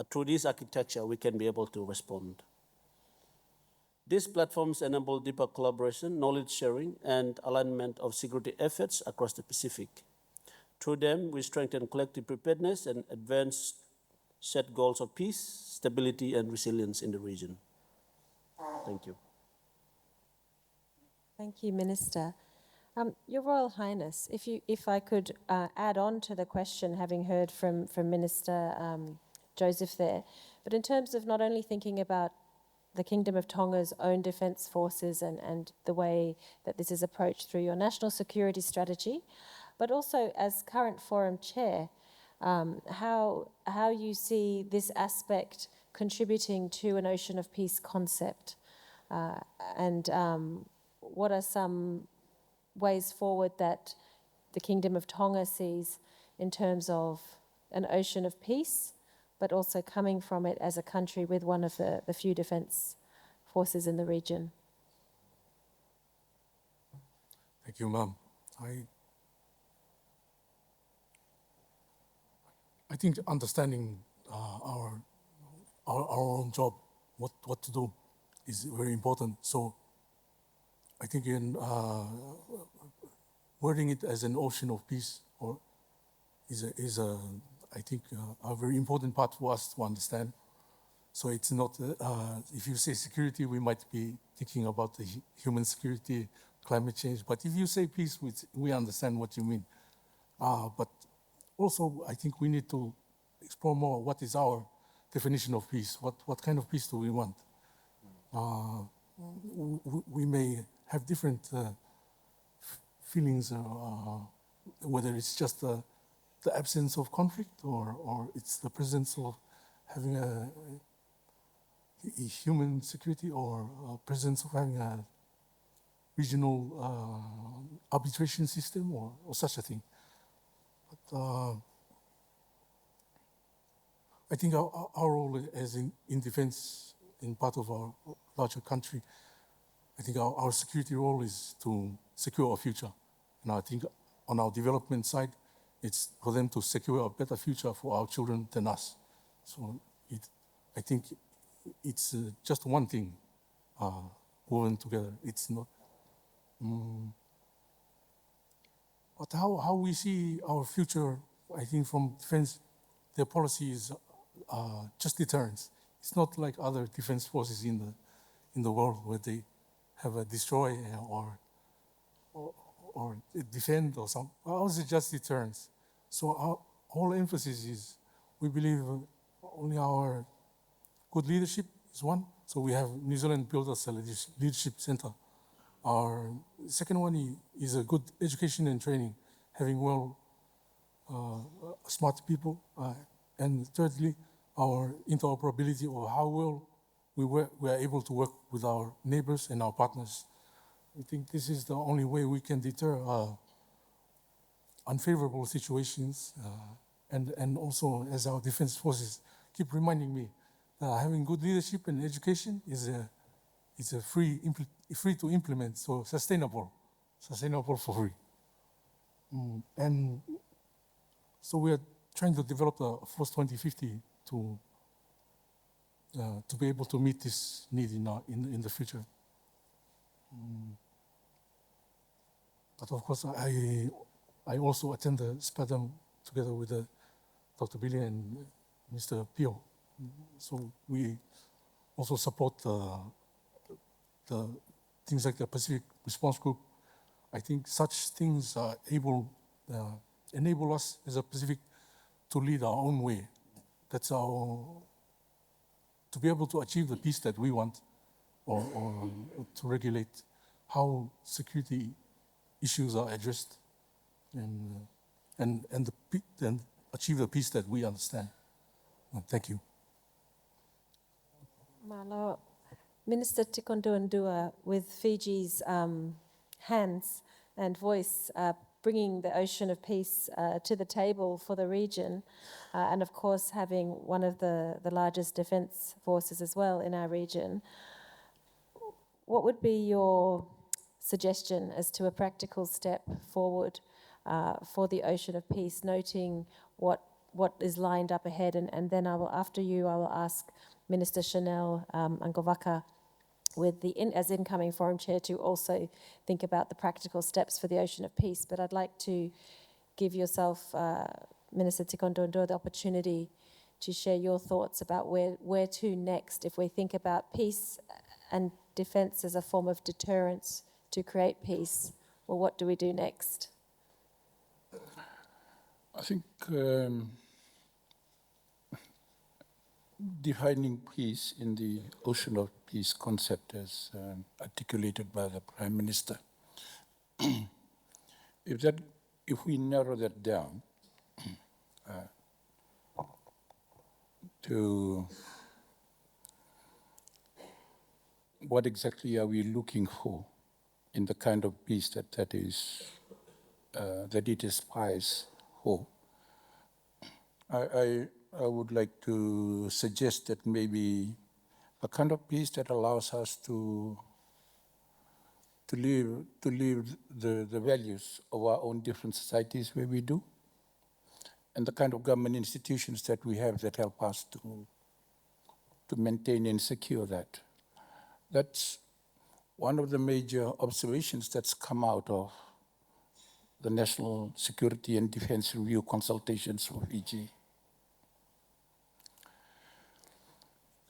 through this architecture we can be able to respond. These platforms enable deeper collaboration, knowledge sharing, and alignment of security efforts across the Pacific. Through them, we strengthen collective preparedness and advance set goals of peace, stability, and resilience in the region. Thank you. Thank you, Minister. Your Royal Highness, if I could add on to the question, having heard from Minister Joseph there, but in terms of not only thinking about the Kingdom of Tonga's own defence forces and the way that this is approached through your national security strategy, but also as current forum chair, how you see this aspect contributing to an Ocean of Peace concept, and what are some ways forward that the Kingdom of Tonga sees in terms of an ocean of peace, but also coming from it as a country with one of the few defence forces in the region. Thank you, ma'am. I think understanding our own job, what to do, is very important. So I think in wording it as an ocean of peace is I think a very important part for us to understand. So it's not, if you say security, we might be thinking about the human security, climate change. But if you say peace, we understand what you mean. But also, I think we need to explore more what is our definition of peace. What kind of peace do we want? We may have different feelings, whether it's just the absence of conflict or it's the presence of having a human security or a presence of having a regional arbitration system or such a thing. But I think our role as in defense in part of our larger country, I think our security role is to secure our future. And I think on our development side, it's for them to secure a better future for our children than us. So I think it's just one thing woven together. It's not. But how we see our future, I think from defense, their policy is just deterrence. It's not like other defense forces in the world where they have a destroy or defend or something. Ours is just deterrence. So our whole emphasis is we believe only our good leadership is one. So we have New Zealand built us a leadership center. Our second one is a good education and training, having smart people. And thirdly, our interoperability or how well we are able to work with our neighbors and our partners. I think this is the only way we can deter unfavorable situations. And also, as our defense forces keep reminding me, having good leadership and education is a free to implement, so sustainable for free. And so we are trying to develop the Force 2050 to be able to meet this need in the future. But of course, I also attend the SPADAM together with Dr. Billy and Mr. Pio. So we also support the things like the Pacific Response Group. I think such things are enable us as a Pacific to lead our own way. That's to be able to achieve the peace that we want, or to regulate how security issues are addressed, and achieve the peace that we understand. Thank you. Malo, Minister Tikondo Ndua, with Fiji's hands and voice, bringing the ocean of peace to the table for the region, and of course having one of the largest defence forces as well in our region, what would be your suggestion as to a practical step forward for the ocean of peace, noting what is lined up ahead? And then after you, I will ask Minister Chanel Angovaka, as incoming Forum Chair, to also think about the practical steps for the ocean of peace. But I'd like to give yourself, Minister Tikondo Ndua, the opportunity to share your thoughts about where to next. If we think about peace and defence as a form of deterrence to create peace, well, what do we do next? I think defining peace in the ocean of peace concept as articulated by the Prime Minister, if we narrow that down to what exactly are we looking for in the kind of peace that it aspires for, I would like to suggest that maybe a kind of peace that allows us to live the values of our own different societies where we do, and the kind of government institutions that we have that help us to maintain and secure that. That's one of the major observations that's come out of the National Security and Defense Review consultations for Fiji.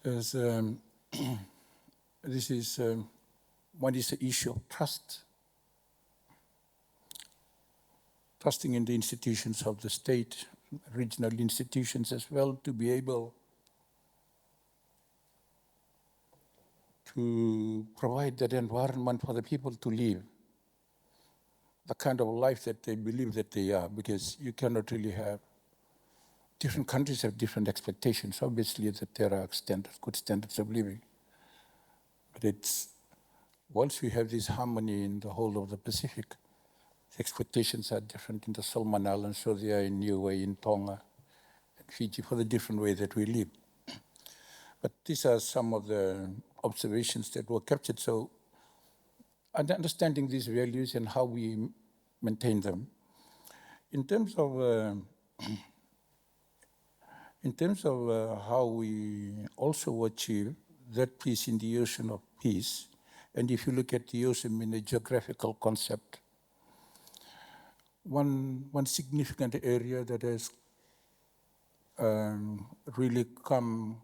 Because this is one is the issue of trust. Trusting in the institutions of the state, regional institutions as well to be able to provide that environment for the people to live the kind of life that they believe that they are, because you cannot really have, different countries have different expectations. Obviously, that there are good standards of living. But it's, once we have this harmony in the whole of the Pacific, the expectations are different in the Solomon Islands, so they are in Niue, in Tonga, and Fiji, for the different way that we live. But these are some of the observations that were captured. So understanding these values and how we maintain them. In terms of how we also achieve that peace in the ocean of peace, and if you look at the ocean in a geographical concept, one significant area that has really come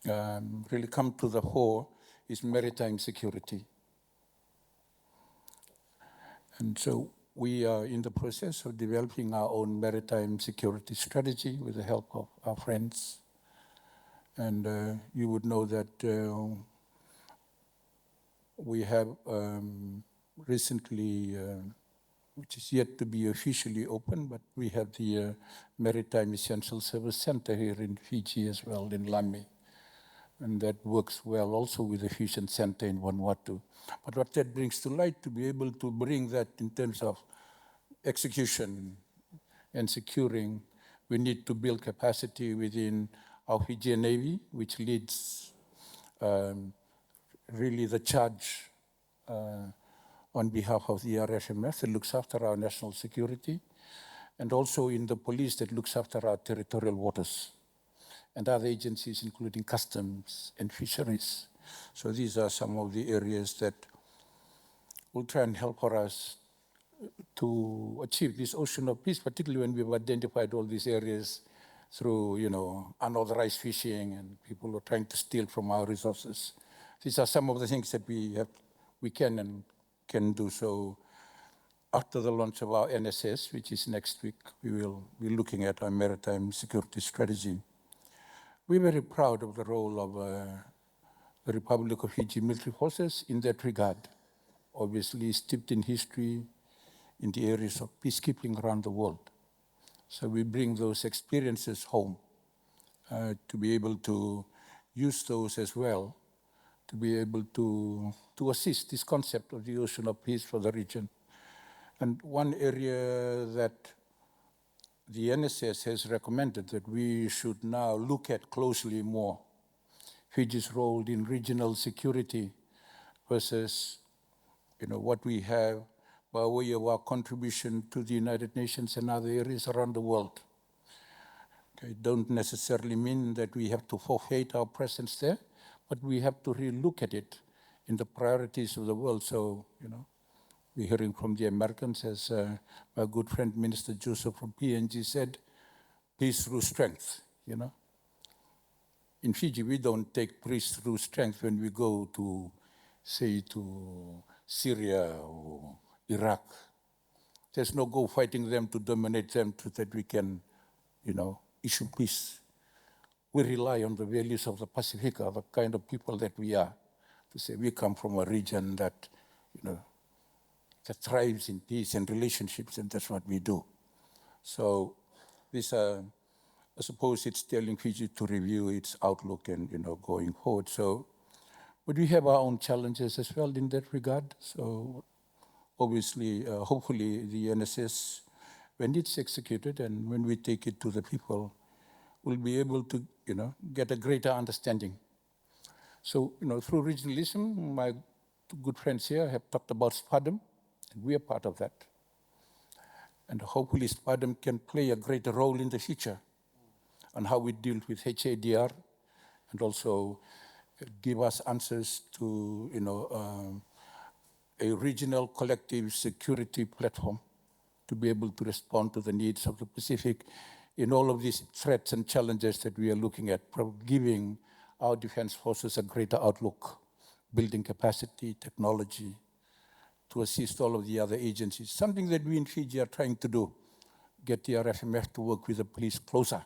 to the fore is maritime security. And so we are in the process of developing our own maritime security strategy with the help of our friends. And you would know that we have recently, which is yet to be officially open, but we have the Maritime Essential Service Center here in Fiji as well, in Lame. And that works well also with the Fusion Center in Vanuatu. But what that brings to light, to be able to bring that in terms of execution and securing, we need to build capacity within our Fijian Navy, which leads really the charge on behalf of the RFMF that looks after our national security, and also in the police that looks after our territorial waters, and other agencies including customs and fisheries. So these are some of the areas that will try and help for us to achieve this ocean of peace, particularly when we've identified all these areas through, unauthorized fishing and people who are trying to steal from our resources. These are some of the things that we can do. So after the launch of our NSS, which is next week, we will be looking at our maritime security strategy. We're very proud of the role of the Republic of Fiji military forces in that regard. Obviously steeped in history in the areas of peacekeeping around the world. So we bring those experiences home to be able to use those as well, to be able to assist this concept of the ocean of peace for the region. And one area that the NSS has recommended that we should now look at closely more, Fiji's role in regional security versus what we have by way of our contribution to the United Nations and other areas around the world. Okay, don't necessarily mean that we have to forfeit our presence there, but we have to really look at it in the priorities of the world. So, we're hearing from the Americans, as my good friend Minister Joseph from PNG said, peace through strength, In Fiji, we don't take peace through strength when we go to, say, to Syria or Iraq. There's no go fighting them to dominate them so that we can, issue peace. We rely on the values of the Pacifica, the kind of people that we are, to say we come from a region that, that thrives in peace and relationships, and that's what we do. So this, I suppose it's telling Fiji to review its outlook and, going forward. So, but we have our own challenges as well in that regard. So obviously, hopefully the NSS, when it's executed and when we take it to the people, will be able to, get a greater understanding. So, through regionalism, my good friends here have talked about SPADM, and we are part of that. And hopefully SPADM can play a greater role in the future on how we deal with HADR, and also give us answers to, a regional collective security platform to be able to respond to the needs of the Pacific in all of these threats and challenges that we are looking at, giving our defense forces a greater outlook, building capacity, technology, to assist all of the other agencies, something that we in Fiji are trying to do. get the RFMF to work with the police closer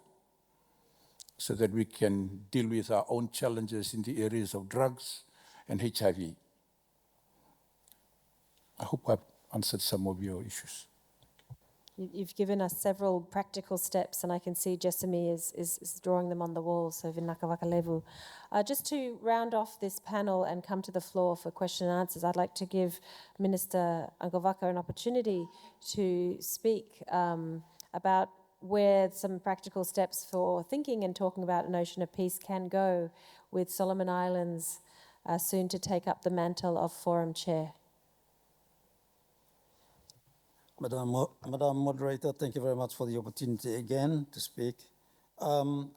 so that we can deal with our own challenges in the areas of drugs and HIV. I hope I've answered some of your issues. You've given us several practical steps, and I can see Jessamy is drawing them on the wall, so vinaka vakalevu. Just to round off this panel and come to the floor for question and answers, I'd like to give Minister Angovaka an opportunity to speak about where some practical steps for thinking and talking about an ocean of peace can go, with Solomon Islands soon to take up the mantle of Forum Chair. Madam Moderator, thank you very much for the opportunity again to speak. Solomon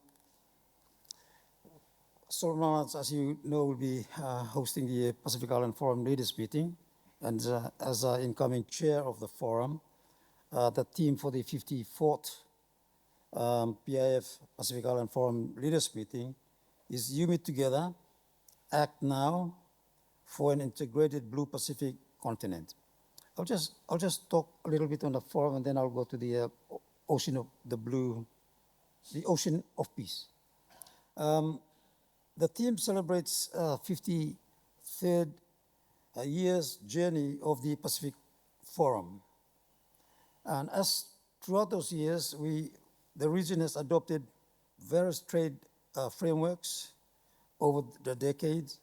Islands, as you know, will be hosting the Pacific Island Forum Leaders Meeting, and as incoming chair of the forum, the theme for the 54th PIF Pacific Island Forum Leaders Meeting is "You Meet Together, Act Now for an Integrated Blue Pacific Continent." I'll just talk a little bit on the forum, and then I'll go to the ocean of the blue, the ocean of peace. The theme celebrates 53rd year's journey of the Pacific Forum. And as throughout those years, the region has adopted various trade frameworks over the decades.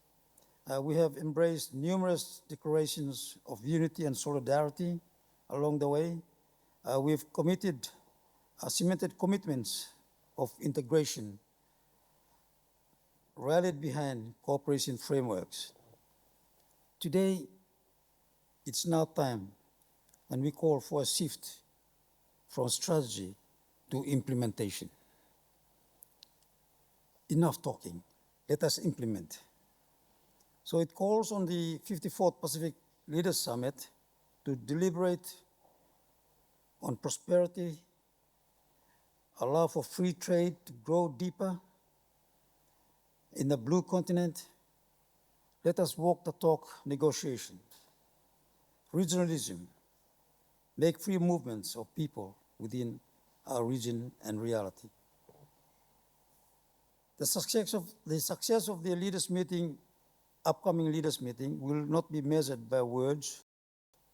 We have embraced numerous declarations of unity and solidarity along the way. We've cemented commitments of integration, rallied behind cooperation frameworks. Today, it's now time, and we call for a shift from strategy to implementation. Enough talking, let us implement. So it calls on the 54th Pacific Leaders Summit to deliberate on prosperity, allow for free trade to grow deeper in the blue continent. Let us walk the talk negotiation. Regionalism, make free movements of people within our region and reality. The success of the leaders meeting, upcoming leaders meeting, will not be measured by words,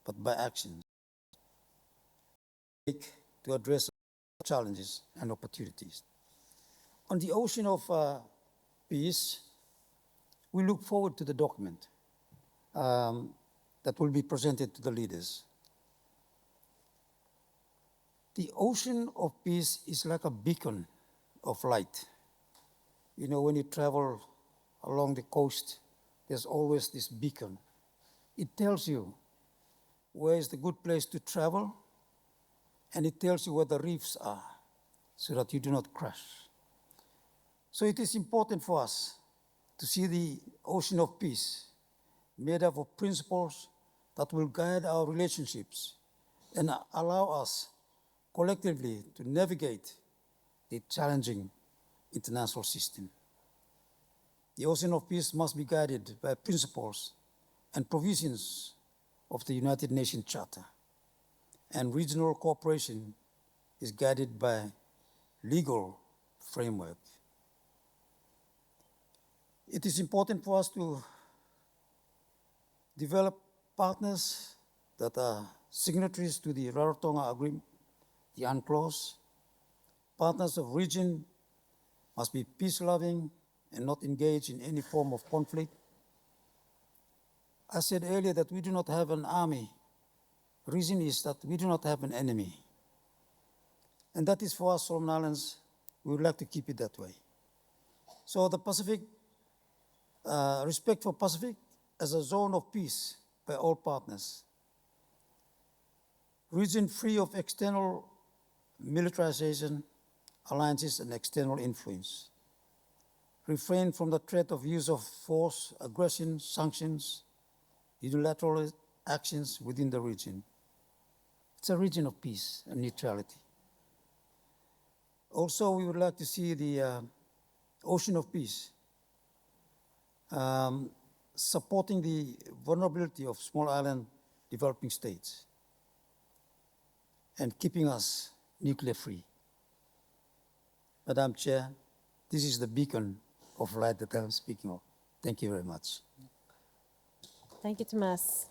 but by actions to address challenges and opportunities. On the ocean of peace, we look forward to the document that will be presented to the leaders. The ocean of peace is like a beacon of light. You know, when you travel along the coast, there's always this beacon. It tells you where is the good place to travel, and it tells you where the reefs are so that you do not crash. So it is important for us to see the ocean of peace made up of principles that will guide our relationships and allow us collectively to navigate the challenging international system. The ocean of peace must be guided by principles and provisions of the United Nations Charter, and regional cooperation is guided by legal framework. It is important for us to develop partners that are signatories to the Rarotonga Agreement, the UNCLOS. Partners of region must be peace-loving and not engage in any form of conflict. I said earlier that we do not have an army. The reason is that we do not have an enemy. And that is for us, Solomon Islands, we would like to keep it that way. So the Pacific, respect for Pacific as a zone of peace by all partners. Region free of external militarization, alliances, and external influence. Refrain from the threat of use of force, aggression, sanctions, unilateral actions within the region. It's a region of peace and neutrality. Also, we would like to see the ocean of peace supporting the vulnerability of small island developing states and keeping us nuclear free. Madam Chair, this is the beacon of light that I'm speaking of. Thank you very much. Thank you, Tomas.